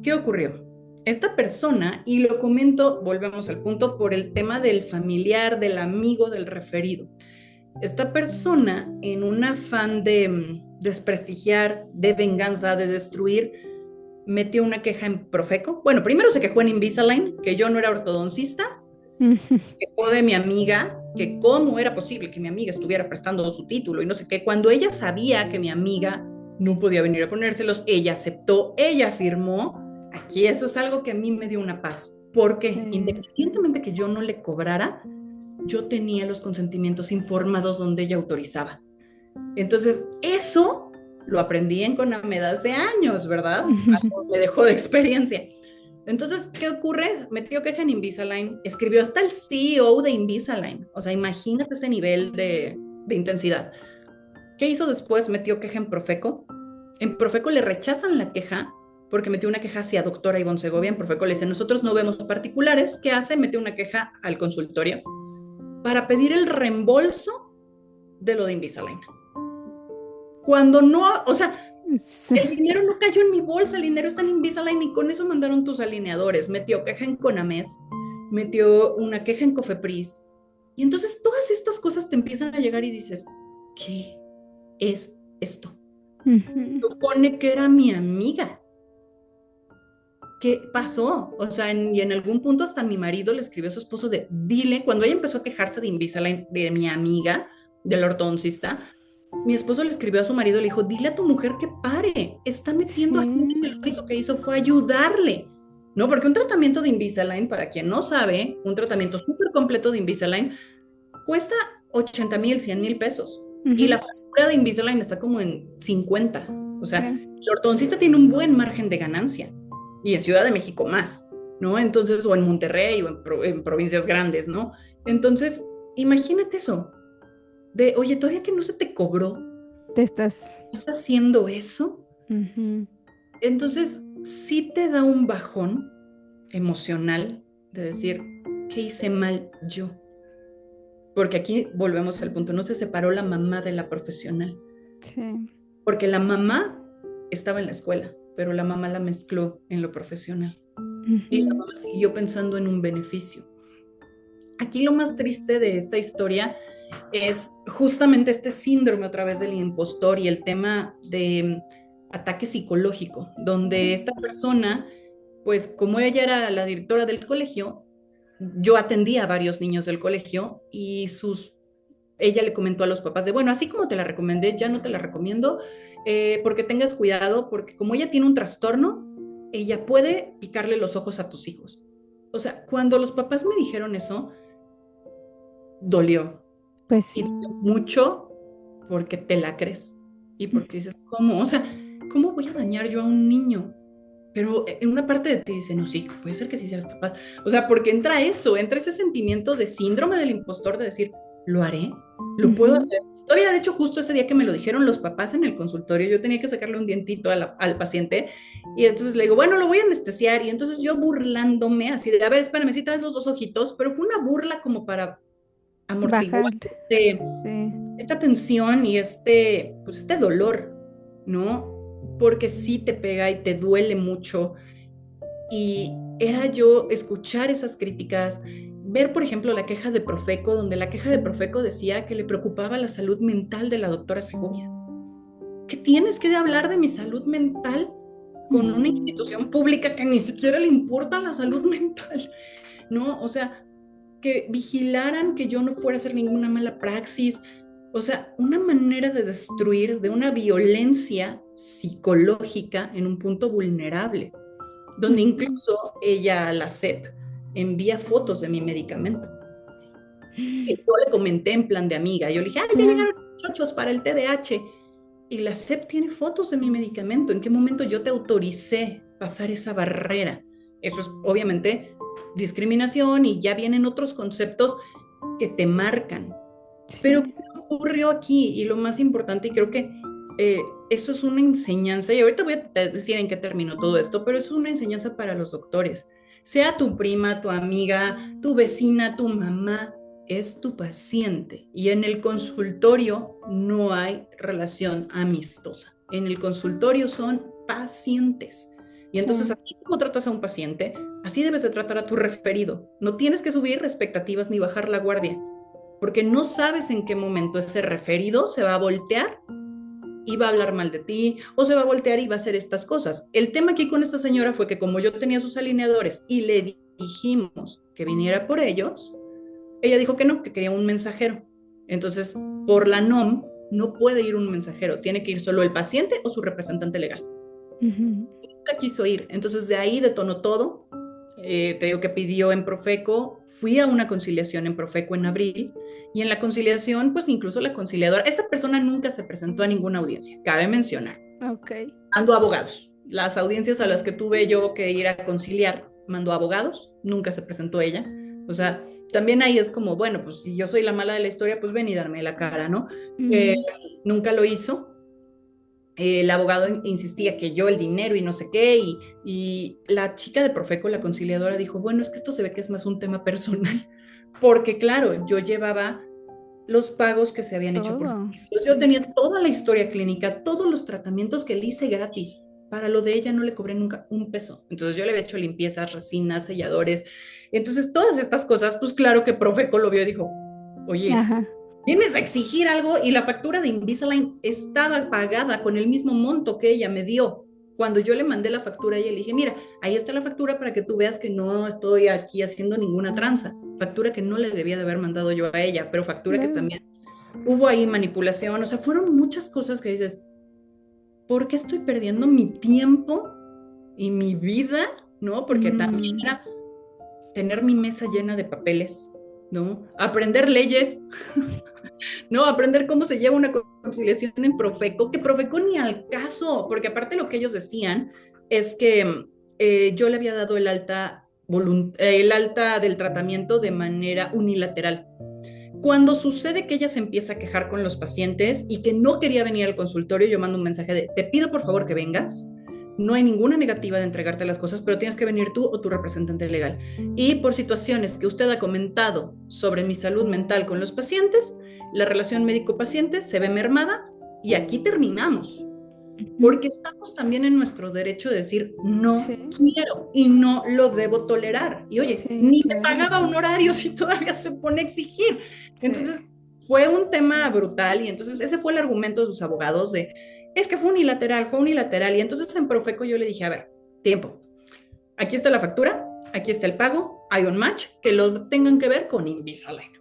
¿Qué ocurrió? Esta persona, y lo comento, volvemos al punto, por el tema del familiar, del amigo, del referido. Esta persona, en un afán de desprestigiar, de venganza, de destruir, metió una queja en Profeco. Bueno, primero se quejó en Invisalign, que yo no era ortodoncista, se quejó de mi amiga, que cómo era posible que mi amiga estuviera prestando su título y no sé qué, cuando ella sabía que mi amiga no podía venir a ponérselos, ella aceptó, ella firmó. Aquí eso es algo que a mí me dio una paz, porque independientemente que yo no le cobrara, yo tenía los consentimientos informados donde ella autorizaba. Entonces, eso lo aprendí en Conamed hace años, ¿verdad? Me dejó de experiencia. Entonces, ¿qué ocurre? Metió queja en Invisalign, escribió hasta el CEO de Invisalign. O sea, imagínate ese nivel de intensidad. ¿Qué hizo después? Metió queja en Profeco. En Profeco le rechazan la queja porque metió una queja hacia doctora Ivonne Segovia. En Profeco le dice, nosotros no vemos particulares. ¿Qué hace? Metió una queja al consultorio para pedir el reembolso de lo de Invisalign. Cuando no, o sea, el dinero no cayó en mi bolsa, el dinero está en Invisalign y con eso mandaron tus alineadores. Metió queja en Conamed, metió una queja en Cofepris. Y entonces todas estas cosas te empiezan a llegar y dices, ¿qué es esto? Supone que era mi amiga. ¿Qué pasó? O sea, y en algún punto hasta mi marido le escribió a su esposo de, dile, cuando ella empezó a quejarse de Invisalign, de mi amiga, del ortodoncista, mi esposo le escribió a su marido, le dijo, dile a tu mujer que pare, está metiendo a gente que lo único que hizo fue ayudarle, ¿no? Porque un tratamiento de Invisalign, para quien no sabe, un tratamiento súper completo de Invisalign cuesta 80,000, 100,000 pesos. Y la factura de Invisalign está como en 50. O sea, el ortodoncista tiene un buen margen de ganancia. Y en Ciudad de México más, ¿no? Entonces, o en Monterrey, o en provincias grandes, ¿no? Entonces, imagínate eso. De, oye, todavía que no se te cobró, ¿estás haciendo eso? Entonces, sí te da un bajón emocional de decir, ¿qué hice mal yo? Porque aquí volvemos al punto, no se separó la mamá de la profesional. Sí. Porque la mamá estaba en la escuela, pero la mamá la mezcló en lo profesional. Y la mamá siguió pensando en un beneficio. Aquí lo más triste de esta historia es justamente este síndrome otra vez del impostor y el tema de ataque psicológico, donde esta persona, pues como ella era la directora del colegio, yo atendía a varios niños del colegio y ella le comentó a los papás de, bueno, así como te la recomendé, ya no te la recomiendo, porque tengas cuidado, porque como ella tiene un trastorno, ella puede picarle los ojos a tus hijos. O sea, cuando los papás me dijeron eso, dolió. Pues sí. Y dolió mucho porque te la crees. Y porque dices, ¿cómo? O sea, ¿cómo voy a dañar yo a un niño? Pero en una parte de ti dice, no, sí, puede ser que sí seas capaz. O sea, porque entra ese sentimiento de síndrome del impostor de decir, ¿lo haré? ¿Lo puedo hacer? Todavía, de hecho, justo ese día que me lo dijeron los papás en el consultorio, yo tenía que sacarle un dientito al paciente y entonces le digo, bueno, lo voy a anestesiar y entonces yo burlándome así de, a ver, espérame, sí traes los dos ojitos, pero fue una burla como para amortiguar esta tensión y pues este dolor, ¿no? Porque sí te pega y te duele mucho. Y era yo escuchar esas críticas, ver, por ejemplo, la queja de Profeco, donde la queja de Profeco decía que le preocupaba la salud mental de la doctora Segovia. ¿Qué tienes que hablar de mi salud mental con una institución pública que ni siquiera le importa la salud mental? ¿No? O sea, que vigilaran que yo no fuera a hacer ninguna mala praxis. O sea, una manera de destruir, de una violencia psicológica en un punto vulnerable, donde incluso ella a la SEP envía fotos de mi medicamento. Y yo le comenté en plan de amiga, yo le dije, ya llegaron muchachos para el TDAH, y la SEP tiene fotos de mi medicamento. ¿En qué momento yo te autoricé pasar esa barrera? eso es obviamente discriminación y ya vienen otros conceptos que te marcan. Pero ¿qué ocurrió aquí? Y lo más importante, y creo que eso es una enseñanza, y ahorita voy a decir en qué terminó todo esto, pero es una enseñanza para los doctores. Sea tu prima, tu amiga, tu vecina, tu mamá, es tu paciente. Y en el consultorio no hay relación amistosa. En el consultorio son pacientes. Y entonces, así como tratas a un paciente, así debes de tratar a tu referido. No tienes que subir expectativas ni bajar la guardia, porque no sabes en qué momento ese referido se va a voltear y va a hablar mal de ti, o se va a voltear y va a hacer estas cosas. El tema aquí con esta señora fue que como yo tenía sus alineadores y le dijimos que viniera por ellos, ella dijo que no, que quería un mensajero. Entonces, por la NOM, no puede ir un mensajero, tiene que ir solo el paciente o su representante legal. Nunca quiso ir, entonces de ahí detonó todo. Te digo que pidió en Profeco, fui a una conciliación en Profeco en abril, y en la conciliación, pues incluso la conciliadora, esta persona nunca se presentó a ninguna audiencia, cabe mencionar. Mandó abogados. Las audiencias a las que tuve yo que ir a conciliar, mandó abogados, nunca se presentó ella. O sea, también ahí es como, bueno, pues si yo soy la mala de la historia, pues ven y darme la cara, ¿no? Nunca lo hizo. El abogado insistía que yo el dinero y no sé qué, y la chica de Profeco, la conciliadora, dijo, bueno, es que esto se ve que es más un tema personal, porque claro, yo llevaba los pagos que se habían hecho por yo tenía toda la historia clínica, todos los tratamientos que le hice gratis. Para lo de ella no le cobré nunca un peso. Entonces yo le había hecho limpiezas, resinas, selladores. Entonces todas estas cosas, pues claro que Profeco lo vio y dijo, oye, vienes a exigir algo, y la factura de Invisalign estaba pagada con el mismo monto que ella me dio. Cuando yo le mandé la factura a ella, le dije, mira, ahí está la factura para que tú veas que no estoy aquí haciendo ninguna tranza. Factura que no le debía de haber mandado yo a ella, pero factura que también hubo ahí manipulación. O sea, fueron muchas cosas que dices, ¿por qué estoy perdiendo mi tiempo y mi vida? ¿No? Porque también era tener mi mesa llena de papeles, ¿no? Aprender leyes, ¿no? Aprender cómo se lleva una conciliación en Profeco, que Profeco ni al caso, porque aparte lo que ellos decían es que yo le había dado el alta del tratamiento de manera unilateral. Cuando sucede que ella se empieza a quejar con los pacientes y que no quería venir al consultorio, yo mando un mensaje de, te pido por favor que vengas, no hay ninguna negativa de entregarte las cosas, pero tienes que venir tú o tu representante legal. Y por situaciones que usted ha comentado sobre mi salud mental con los pacientes, la relación médico-paciente se ve mermada y aquí terminamos. Porque estamos también en nuestro derecho de decir, no quiero y no lo debo tolerar. Y oye, ni me pagaba honorarios y todavía se pone a exigir. Entonces, fue un tema brutal, y entonces ese fue el argumento de sus abogados de, es que fue unilateral. Y entonces en Profeco yo le dije, a ver, tiempo, aquí está la factura, aquí está el pago, hay un match, que lo tengan que ver con Invisalign.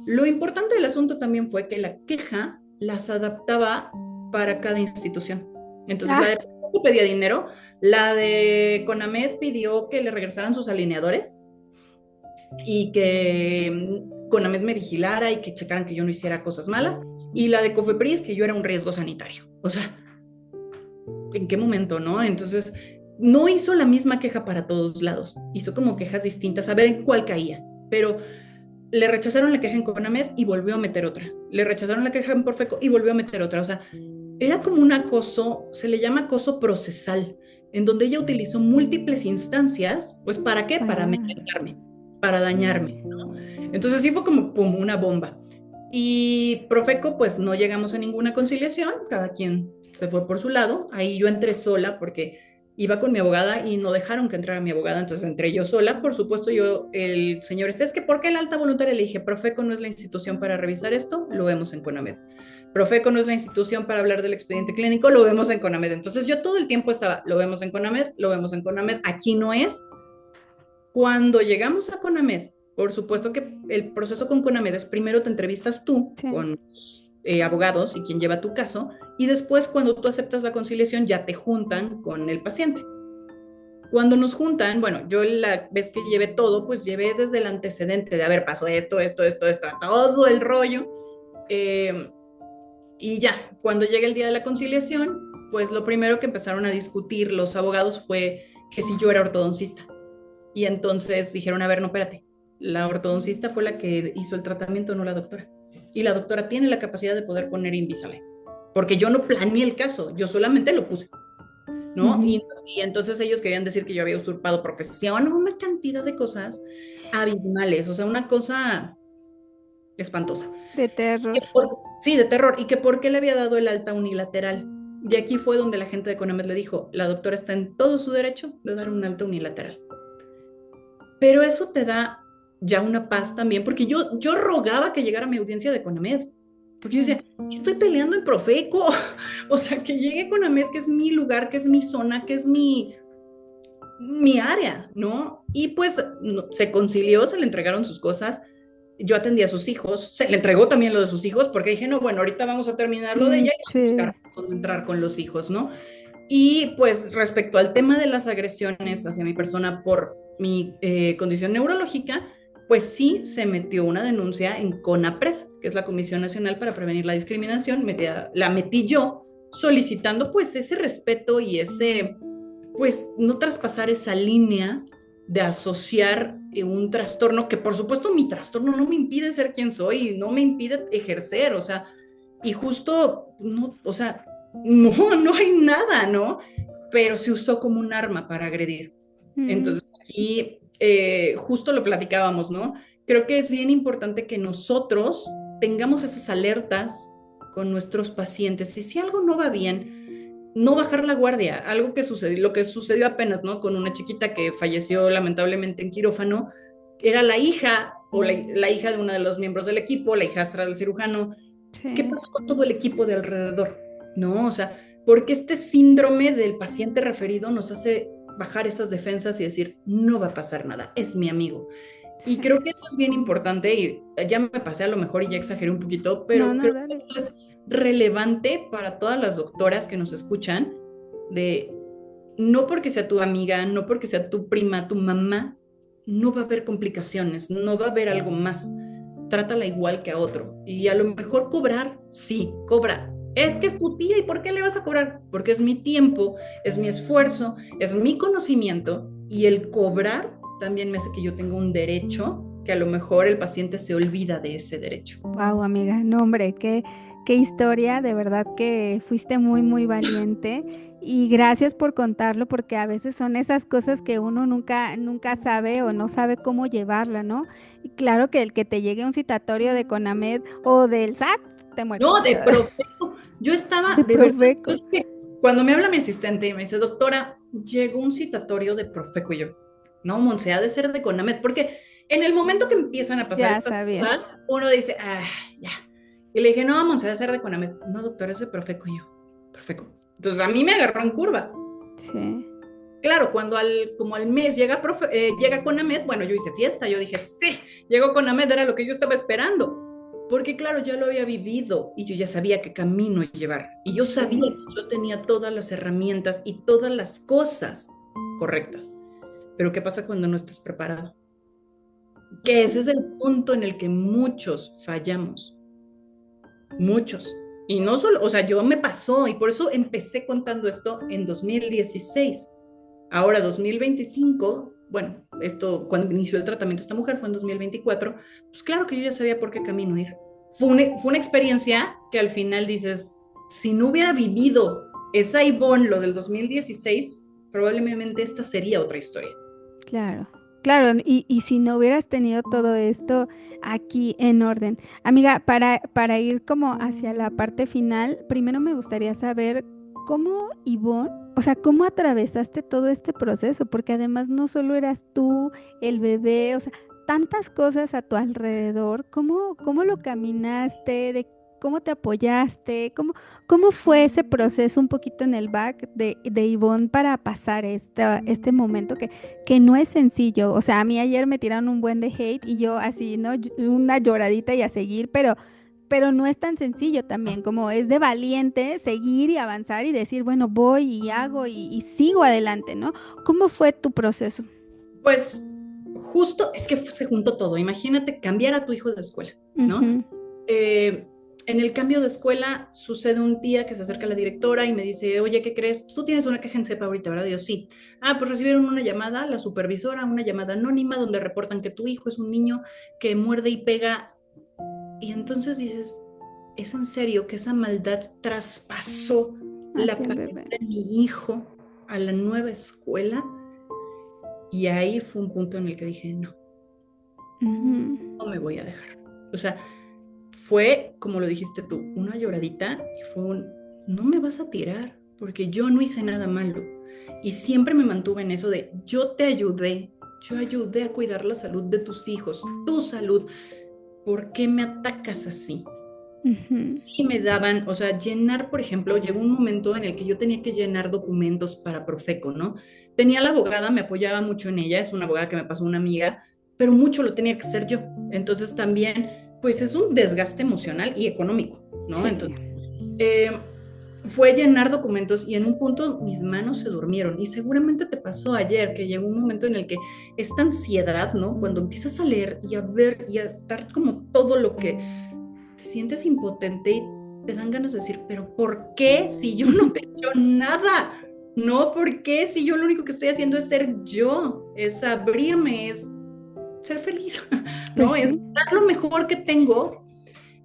Lo importante del asunto también fue que la queja las adaptaba para cada institución. Entonces, la de Profeco pedía dinero, la de Conamed pidió que le regresaran sus alineadores y que Conamed me vigilara y que checaran que yo no hiciera cosas malas, y la de Cofepris que yo era un riesgo sanitario. O sea, ¿en qué momento, no? Entonces, no hizo la misma queja para todos lados, hizo como quejas distintas, a ver en cuál caía, pero le rechazaron la queja en Conamed y volvió a meter otra, le rechazaron la queja en Profeco y volvió a meter otra. O sea, era como un acoso, se le llama acoso procesal, en donde ella utilizó múltiples instancias, pues ¿para qué? Para amenazarme, para dañarme, ¿no? Entonces sí fue como pum, una bomba. Y Profeco, pues no llegamos a ninguna conciliación, cada quien se fue por su lado. Ahí yo entré sola porque iba con mi abogada y no dejaron que entrara mi abogada, entonces entré yo sola. Por supuesto, el señor, es que ¿por qué la alta voluntaria? Le dije, Profeco no es la institución para revisar esto, lo vemos en Conamed. Profeco no es la institución para hablar del expediente clínico, lo vemos en Conamed. Entonces yo todo el tiempo estaba, lo vemos en Conamed, lo vemos en Conamed, aquí no es. Cuando llegamos a Conamed, por supuesto que el proceso con Conamed es primero te entrevistas tú con abogados y quien lleva tu caso, y después cuando tú aceptas la conciliación ya te juntan con el paciente. Cuando nos juntan, bueno, yo la vez que llevé todo, pues llevé desde el antecedente de, a ver, pasó esto, todo el rollo, y ya, cuando llega el día de la conciliación, pues lo primero que empezaron a discutir los abogados fue que si yo era ortodoncista. Y entonces dijeron, a ver, no, espérate, la ortodoncista fue la que hizo el tratamiento, no la doctora. Y la doctora tiene la capacidad de poder poner Invisalign, porque yo no planeé el caso, yo solamente lo puse, ¿no? Ujú. Y entonces ellos querían decir que yo había usurpado profesión, una cantidad de cosas abismales, o sea, una cosa espantosa. De terror. Sí, de terror, y que por qué le había dado el alta unilateral. Y aquí fue donde la gente de Conamed le dijo, la doctora está en todo su derecho de dar un alta unilateral. Pero eso te da ya una paz también, porque yo rogaba que llegara mi audiencia de Conamed, porque yo decía, estoy peleando en Profeco, o sea, que llegue Conamed, que es mi lugar, que es mi zona, que es mi área, ¿no? Y pues no, se concilió, se le entregaron sus cosas, yo atendí a sus hijos, se le entregó también lo de sus hijos, porque dije, no, bueno, ahorita vamos a terminar lo de ella y vamos a Sí. buscar cómo entrar con los hijos, ¿no? Y pues respecto al tema de las agresiones hacia mi persona por mi condición neurológica, pues sí se metió una denuncia en CONAPRED, que es la Comisión Nacional para Prevenir la Discriminación, la metí yo solicitando pues ese respeto y ese, pues no traspasar esa línea de asociar un trastorno, que por supuesto mi trastorno no me impide ser quien soy, no me impide ejercer, o sea, y justo, no, o sea, no hay nada, ¿no? Pero se usó como un arma para agredir. Mm. Entonces, aquí justo lo platicábamos, ¿no? Creo que es bien importante que nosotros tengamos esas alertas con nuestros pacientes y si algo no va bien, no bajar la guardia, algo que sucedió, lo que sucedió apenas, ¿no? Con una chiquita que falleció lamentablemente en quirófano, era la hija o la hija de uno de los miembros del equipo, la hijastra del cirujano. ¿Qué Sí. pasa con todo el equipo de alrededor? ¿No? O sea, porque este síndrome del paciente referido nos hace bajar esas defensas y decir, no va a pasar nada, es mi amigo. Y Sí. creo que eso es bien importante y ya me pasé a lo mejor y ya exageré un poquito, No, pero no, creo que dale. eso es relevante para todas las doctoras que nos escuchan, de no porque sea tu amiga, no porque sea tu prima, tu mamá, no va a haber complicaciones, no va a haber algo más. Trátala igual que a otro. Y a lo mejor cobrar, sí, cobra. Es que es tu tía y ¿por qué le vas a cobrar? Porque es mi tiempo, es mi esfuerzo, es mi conocimiento y el cobrar también me hace que yo tenga un derecho que a lo mejor el paciente se olvida de ese derecho. Wow, amiga, no, hombre, qué historia, de verdad que fuiste muy, muy valiente y gracias por contarlo porque a veces son esas cosas que uno nunca sabe o no sabe cómo llevarla, ¿no? Y claro que el que te llegue un citatorio de CONAMED o del SAT, te mueres. No, de Profeco. Yo estaba, De de verdad, Profeco. cuando me habla mi asistente y me dice, doctora, llegó un citatorio de Profeco y yo, no, Monse, ha de ser de Conamed, porque en el momento que empiezan a pasar Ya estas sabía. cosas, uno dice, ah, ya. Y le dije, no, Monse, ha de ser de Conamed. No, doctora, es de Profeco y yo, Profeco. Entonces a mí me agarró en curva. Sí. Claro, cuando como al mes llega Conamed, bueno, yo hice fiesta, yo dije, sí, llegó Conamed, era lo que yo estaba esperando. Porque claro, ya lo había vivido y yo ya sabía qué camino llevar. Y yo sabía Sí. que yo tenía todas las herramientas y todas las cosas correctas. Pero ¿qué pasa cuando no estás preparado? Que ese es Sí. el punto en el que muchos fallamos. Muchos. Y no solo, o sea, yo me pasó y por eso empecé contando esto en 2016. Ahora 2025, bueno, esto cuando inició el tratamiento de esta mujer fue en 2024, pues claro que yo ya sabía por qué camino ir. Fue una experiencia que al final dices, si no hubiera vivido esa Ivonne, lo del 2016, probablemente esta sería otra historia. Claro, claro, y si no hubieras tenido todo esto aquí en orden. Amiga, para ir como hacia la parte final, primero me gustaría saber cómo, Ivonne, o sea, cómo atravesaste todo este proceso, porque además no solo eras tú, el bebé, o sea, tantas cosas a tu alrededor, ¿cómo lo caminaste? ¿Cómo te apoyaste? ¿Cómo fue ese proceso un poquito en el back de Ivonne para pasar este momento que no es sencillo? O sea, a mí ayer me tiraron un buen de hate y yo así, ¿no? Una lloradita y a seguir, pero no es tan sencillo también, como es de valiente seguir y avanzar y decir, bueno, voy y hago y sigo adelante, ¿no? ¿Cómo fue tu proceso? Pues justo es que se juntó todo. Imagínate cambiar a tu hijo de escuela, ¿no? Ujú. Eh, En el cambio de escuela sucede un día que se acerca a la directora y me dice, oye, ¿qué crees? Tú tienes una queja en CEPA ahorita, ¿verdad? Y yo, sí. Ah, pues recibieron una llamada, la supervisora, una llamada anónima donde reportan que tu hijo es un niño que muerde y pega. Y entonces dices, ¿es en serio que esa maldad traspasó la Hacia el pared bebé. de mi hijo a la nueva escuela? Y ahí fue un punto en el que dije, no, Ujú. no me voy a dejar. O sea, fue, como lo dijiste tú, una lloradita y fue un, no me vas a tirar, porque yo no hice nada malo. Y siempre me mantuve en eso de, yo ayudé a cuidar la salud de tus hijos, tu salud. ¿Por qué me atacas así? Ujú. Sí me daban, o sea, llenar, por ejemplo, llegó un momento en el que yo tenía que llenar documentos para Profeco, ¿no? Tenía la abogada, me apoyaba mucho en ella, es una abogada que me pasó una amiga, pero mucho lo tenía que hacer yo. Entonces también, pues es un desgaste emocional y económico, ¿no? Sí. Entonces, eh, fue llenar documentos y en un punto mis manos se durmieron y seguramente te pasó ayer que llegó un momento en el que esta ansiedad, ¿no? Cuando empiezas a leer y a ver y a estar como todo lo que te sientes impotente y te dan ganas de decir, pero ¿por qué si yo no te he hecho nada? No, ¿por qué si yo lo único que estoy haciendo es ser yo, es abrirme, es ser feliz, Pues ¿no? Es sí. dar lo mejor que tengo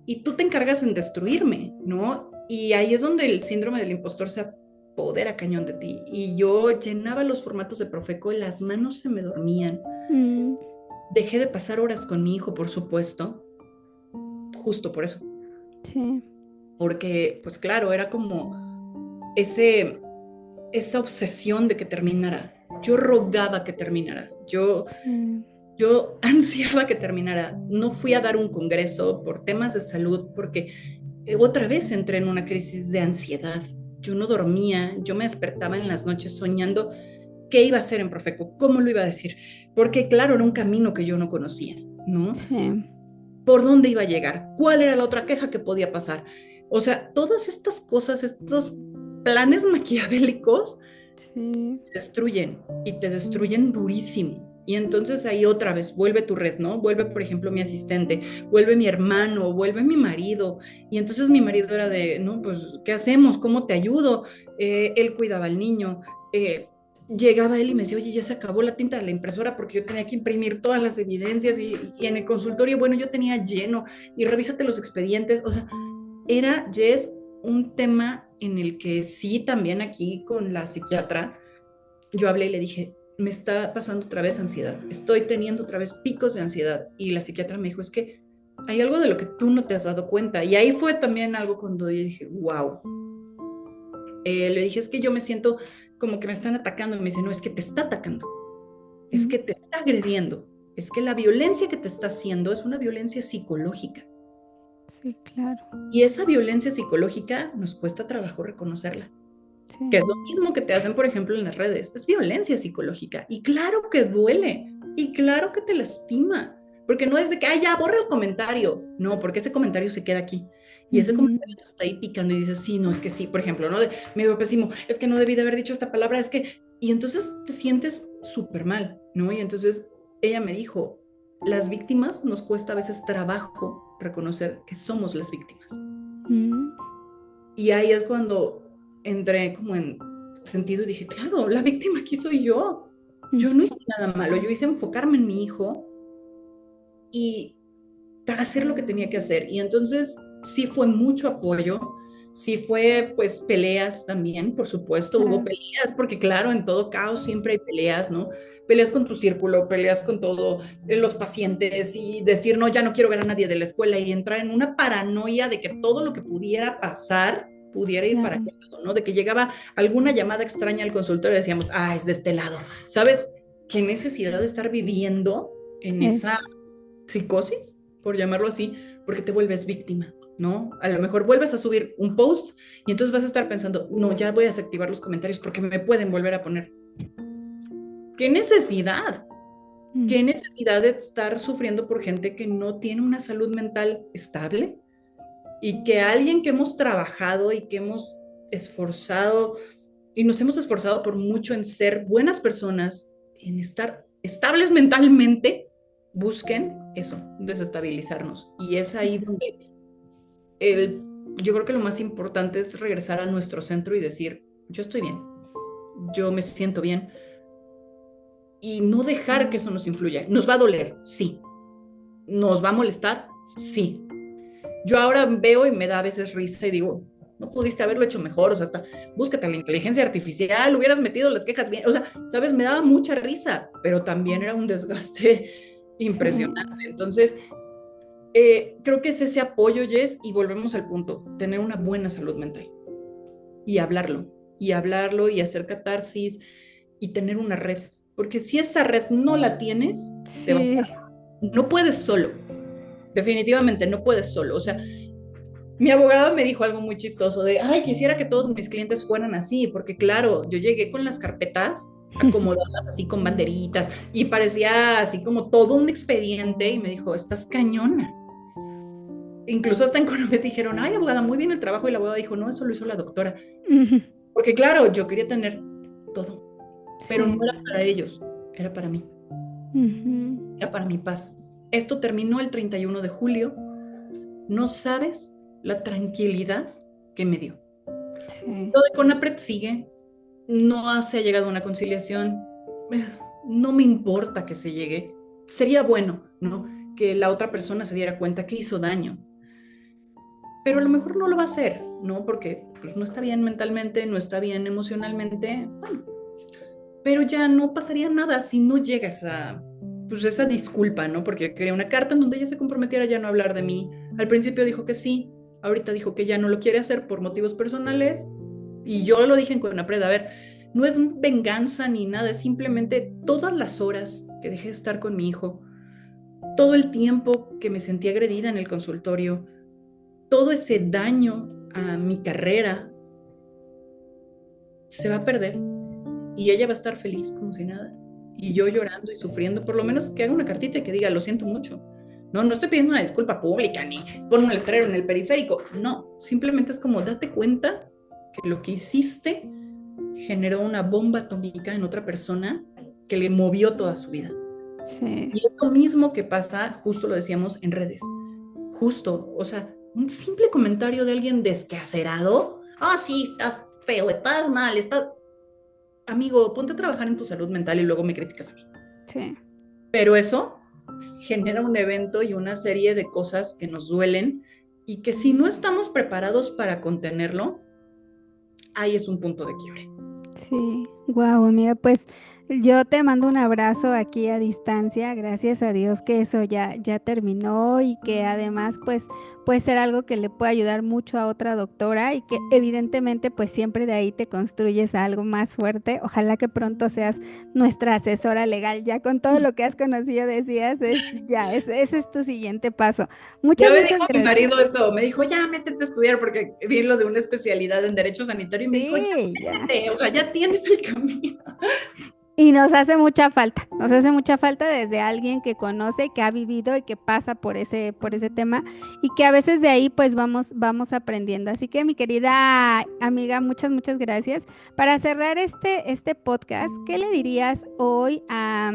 y tú te encargas en destruirme, ¿no? Y ahí es donde el síndrome del impostor se apodera cañón de ti. Y yo llenaba los formatos de Profeco, las manos se me dormían. Mm, Dejé de pasar horas con mi hijo, por supuesto, justo por eso. sí. Porque, pues claro, era como esa obsesión de que terminara. Yo rogaba que terminara. Sí. Yo ansiaba que terminara. No fui a dar un congreso por temas de salud porque otra vez entré en una crisis de ansiedad. Yo no dormía, yo me despertaba en las noches soñando qué iba a hacer en Profeco, cómo lo iba a decir, porque claro, era un camino que yo no conocía, ¿no? Sí. ¿Por dónde iba a llegar? ¿Cuál era la otra queja que podía pasar? O sea, todas estas cosas, estos planes maquiavélicos Sí. te destruyen y te destruyen durísimo. Y entonces ahí otra vez vuelve tu red, ¿no? Vuelve, por ejemplo, mi asistente, vuelve mi hermano, vuelve mi marido. Y entonces mi marido era de, no, pues, ¿qué hacemos? ¿Cómo te ayudo? Él cuidaba al niño. Llegaba él y me decía, oye, ya se acabó la tinta de la impresora porque yo tenía que imprimir todas las evidencias y en el consultorio, bueno, yo tenía lleno y revísate los expedientes. O sea, era, Jess, un tema en el que sí, también aquí con la psiquiatra, yo hablé y le dije, me está pasando otra vez ansiedad, estoy teniendo otra vez picos de ansiedad. Y la psiquiatra me dijo, es que hay algo de lo que tú no te has dado cuenta. Y ahí fue también algo cuando yo dije, wow. Le dije, es que yo me siento como que me están atacando. Y me dice, no, es que te está atacando, es Mm, que te está agrediendo, es que la violencia que te está haciendo es una violencia psicológica. sí, claro. Y esa violencia psicológica nos cuesta trabajo reconocerla, que Sí. es lo mismo que te hacen, por ejemplo, en las redes. Es violencia psicológica. Y claro que duele. Y claro que te lastima. Porque no es de que, ay, ya, borra el comentario. No, porque ese comentario se queda aquí. Y ese Ujú. comentario te está ahí picando y dices, sí, no, es que sí, por ejemplo, ¿no? Me veo pésimo, es que no debí de haber dicho esta palabra, es que... Y entonces te sientes súper mal, ¿no? Y entonces ella me dijo, las víctimas nos cuesta a veces trabajo reconocer que somos las víctimas. Mm, Y ahí es cuando entré como en sentido y dije, claro, la víctima aquí soy yo. Yo no ujú. hice nada malo, yo hice enfocarme en mi hijo y hacer lo que tenía que hacer. Y entonces sí fue mucho apoyo, sí fue pues peleas también, por supuesto, hubo Claro. peleas, porque claro, en todo caos siempre hay peleas, ¿no? Peleas con tu círculo, peleas con todos los pacientes y decir, no, ya no quiero ver a nadie de la escuela y entrar en una paranoia de que todo lo que pudiera pasar pudiera ir para Claro. aquel lado, ¿no? De que llegaba alguna llamada extraña al consultorio y decíamos, ah, es de este lado, ¿sabes? ¿Qué necesidad de estar viviendo en esa Eso. psicosis, por llamarlo así, porque te vuelves víctima, ¿no? A lo mejor vuelves a subir un post y entonces vas a estar pensando, no, ya voy a desactivar los comentarios porque me pueden volver a poner. ¿Qué necesidad? Mm, ¿Qué necesidad de estar sufriendo por gente que no tiene una salud mental estable? Y que alguien que hemos trabajado y que hemos esforzado y nos hemos esforzado por mucho en ser buenas personas, en estar estables mentalmente, busquen eso, desestabilizarnos. Y es ahí sí. donde yo creo que lo más importante es regresar a nuestro centro y decir, yo estoy bien, yo me siento bien, y no dejar que eso nos influya. Nos va a doler, sí. Nos va a molestar, sí. Yo ahora veo y me da a veces risa y digo, no pudiste haberlo hecho mejor, o sea, búscate la inteligencia artificial, hubieras metido las quejas bien, o sea, sabes, me daba mucha risa, pero también era un desgaste impresionante. Sí. Entonces, creo que es ese apoyo, Jess, y volvemos al punto, tener una buena salud mental y hablarlo, y hacer catarsis y tener una red, porque si esa red no la tienes, te va a... Sí. No puedes solo, definitivamente no puedes solo, o sea, mi abogada me dijo algo muy chistoso de, ay, quisiera que todos mis clientes fueran así, porque claro, yo llegué con las carpetas acomodadas así con banderitas y parecía así como todo un expediente y me dijo, estás cañona. Incluso hasta en Colombia dijeron, ay, abogada, muy bien el trabajo, y la abogada dijo, no, eso lo hizo la doctora. Porque claro, yo quería tener todo, pero no Sí. era para ellos, era para mí, era para mi paz. Esto terminó el 31 de julio. No sabes la tranquilidad que me dio. Sí. Lo de CONAPRED sigue, no se ha llegado a una conciliación, no me importa que se llegue, sería bueno, ¿no? Que la otra persona se diera cuenta que hizo daño, pero a lo mejor no lo va a hacer, ¿no? Porque pues, no está bien mentalmente, no está bien emocionalmente, bueno, pero ya no pasaría nada si no llega esa disculpa, ¿no? Porque yo quería una carta en donde ella se comprometiera ya no hablar de mí. Al principio dijo que sí, ahorita dijo que ya no lo quiere hacer por motivos personales, y yo lo dije en Conapred, a ver, no es venganza ni nada, es simplemente todas las horas que dejé de estar con mi hijo, todo el tiempo que me sentí agredida en el consultorio, todo ese daño a mi carrera se va a perder y ella va a estar feliz como si nada. Y yo llorando y sufriendo, por lo menos que haga una cartita y que diga, lo siento mucho. No, no estoy pidiendo una disculpa pública ni pon un letrero en el periférico. No, simplemente es como date cuenta que lo que hiciste generó una bomba atómica en otra persona que le movió toda su vida. Sí. Y es lo mismo que pasa, justo lo decíamos, en redes. Justo, o sea, un simple comentario de alguien descacerado. Ah, sí, estás feo, estás mal, estás... Amigo, ponte a trabajar en tu salud mental y luego me criticas a mí. Sí. Pero eso genera un evento y una serie de cosas que nos duelen y que si no estamos preparados para contenerlo, ahí es un punto de quiebre. Sí, wow, amiga, pues yo te mando un abrazo aquí a distancia, gracias a Dios que eso ya terminó y que además pues puede ser algo que le puede ayudar mucho a otra doctora y que evidentemente pues siempre de ahí te construyes a algo más fuerte. Ojalá que pronto seas nuestra asesora legal, ya con todo lo que has conocido decías, ese es tu siguiente paso. Ya Muchas, me muchas dijo mi gracias. marido eso, me dijo, ya métete a estudiar porque vi lo de una especialidad en derecho sanitario y me dijo, ya Sí, ya. métete, o sea, ya tienes el camino. Y nos hace mucha falta desde alguien que conoce, que ha vivido y que pasa por ese tema y que a veces de ahí pues vamos aprendiendo. Así que mi querida amiga, muchas, muchas gracias. Para cerrar este podcast, ¿qué le dirías hoy a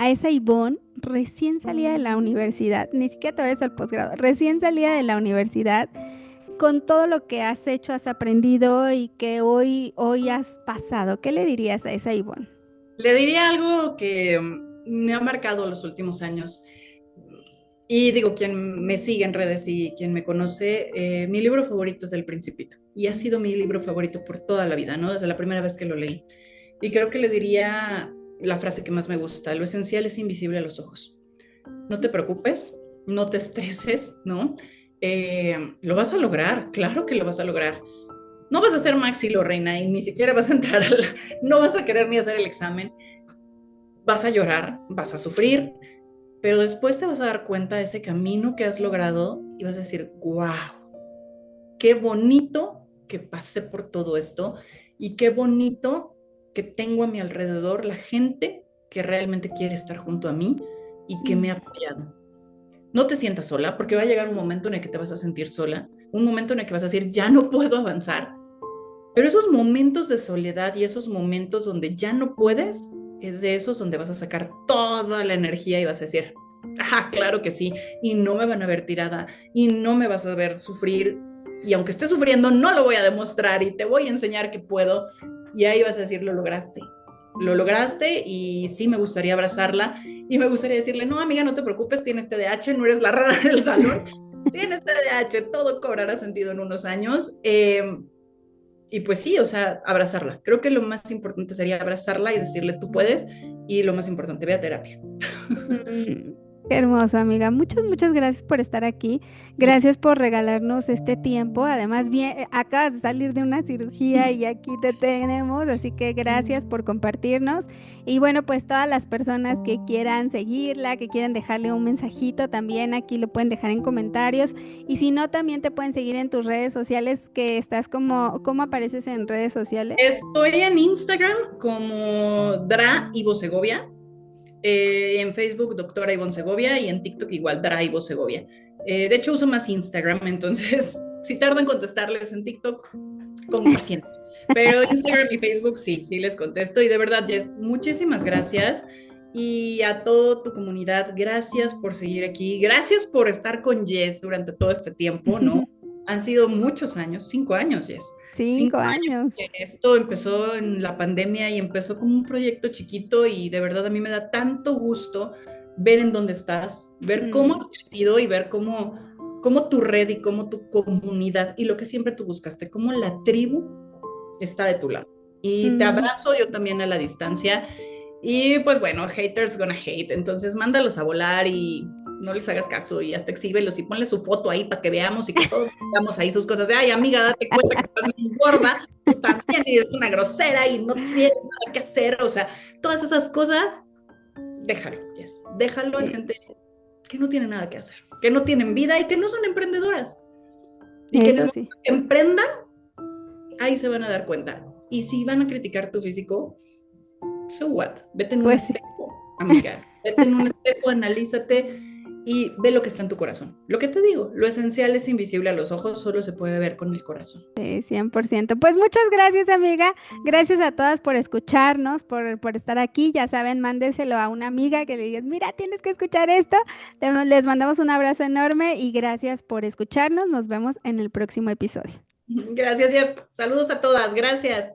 esa Ivonne recién salida de la universidad? Ni siquiera todavía es el posgrado, recién salida de la universidad, con todo lo que has hecho, has aprendido y que hoy has pasado. ¿Qué le dirías a esa Ivonne? Le diría algo que me ha marcado los últimos años. Y digo, quien me sigue en redes y quien me conoce, mi libro favorito es El Principito. Y ha sido mi libro favorito por toda la vida, ¿no? Desde la primera vez que lo leí. Y creo que le diría la frase que más me gusta, lo esencial es invisible a los ojos. No te preocupes, no te estreses, ¿no? Lo vas a lograr, claro que lo vas a lograr. No vas a ser Maxi Reina y ni siquiera vas a entrar no vas a querer ni hacer el examen. Vas a llorar, vas a sufrir, pero después te vas a dar cuenta de ese camino que has logrado y vas a decir, wow, qué bonito que pasé por todo esto y qué bonito que tengo a mi alrededor la gente que realmente quiere estar junto a mí y que me ha apoyado. No te sientas sola, porque va a llegar un momento en el que te vas a sentir sola, un momento en el que vas a decir, ya no puedo avanzar, pero esos momentos de soledad y esos momentos donde ya no puedes, es de esos donde vas a sacar toda la energía y vas a decir, ah, claro que sí, y no me van a ver tirada, y no me vas a ver sufrir, y aunque esté sufriendo, no lo voy a demostrar y te voy a enseñar que puedo. Y ahí vas a decir, lo lograste y sí me gustaría abrazarla y me gustaría decirle, no, amiga, no te preocupes, tienes TDAH, no eres la rara del salón, tienes TDAH, todo cobrará sentido en unos años. Y pues sí, o sea, abrazarla. Creo que lo más importante sería abrazarla y decirle, tú puedes, y lo más importante, ve a terapia. Mm, Qué hermoso, amiga. Muchas, muchas gracias por estar aquí. Gracias por regalarnos este tiempo. Además, bien, acabas de salir de una cirugía y aquí te tenemos, así que gracias por compartirnos. Y bueno, pues todas las personas que quieran seguirla, que quieran dejarle un mensajito, también aquí lo pueden dejar en comentarios. Y si no, también te pueden seguir en tus redes sociales, que estás como, ¿cómo apareces en redes sociales? Estoy en Instagram como Dra Ivo Segovia, en Facebook doctora Ivonne Segovia y en TikTok igual Dra Ivo Segovia. De hecho uso más Instagram, entonces si tardo en contestarles en TikTok, con paciencia. Pero Instagram y Facebook sí les contesto y de verdad, Jess, muchísimas gracias. Y a toda tu comunidad, gracias por seguir aquí, gracias por estar con Jess durante todo este tiempo, ¿no? Han sido muchos años, 5 años, Jess. 5 años. Esto empezó en la pandemia y empezó como un proyecto chiquito y de verdad a mí me da tanto gusto ver en dónde estás, ver cómo has crecido y ver cómo tu red y cómo tu comunidad y lo que siempre tú buscaste, cómo la tribu está de tu lado. Y te abrazo yo también a la distancia. Y pues bueno, haters gonna hate, entonces mándalos a volar y no les hagas caso y hasta exhíbelos y ponle su foto ahí para que veamos y que todos veamos ahí sus cosas de, ay amiga, date cuenta que estás muy gorda, tú también eres una grosera y no tienes nada que hacer, o sea, todas esas cosas, déjalo, yes. Déjalo, es gente que no tiene nada que hacer, que no tienen vida y que no son emprendedoras. Y que en el momento que emprendan, ahí se van a dar cuenta. Y si van a criticar tu físico, so what? Vete en un espejo, amiga. Vete en un espejo, analízate y ve lo que está en tu corazón. Lo que te digo, lo esencial es invisible a los ojos, solo se puede ver con el corazón. Sí, 100%. Pues muchas gracias, amiga. Gracias a todas por escucharnos, por estar aquí. Ya saben, mándeselo a una amiga que le digas, mira, tienes que escuchar esto. Les mandamos un abrazo enorme y gracias por escucharnos. Nos vemos en el próximo episodio. Gracias, Jess. Saludos a todas. Gracias.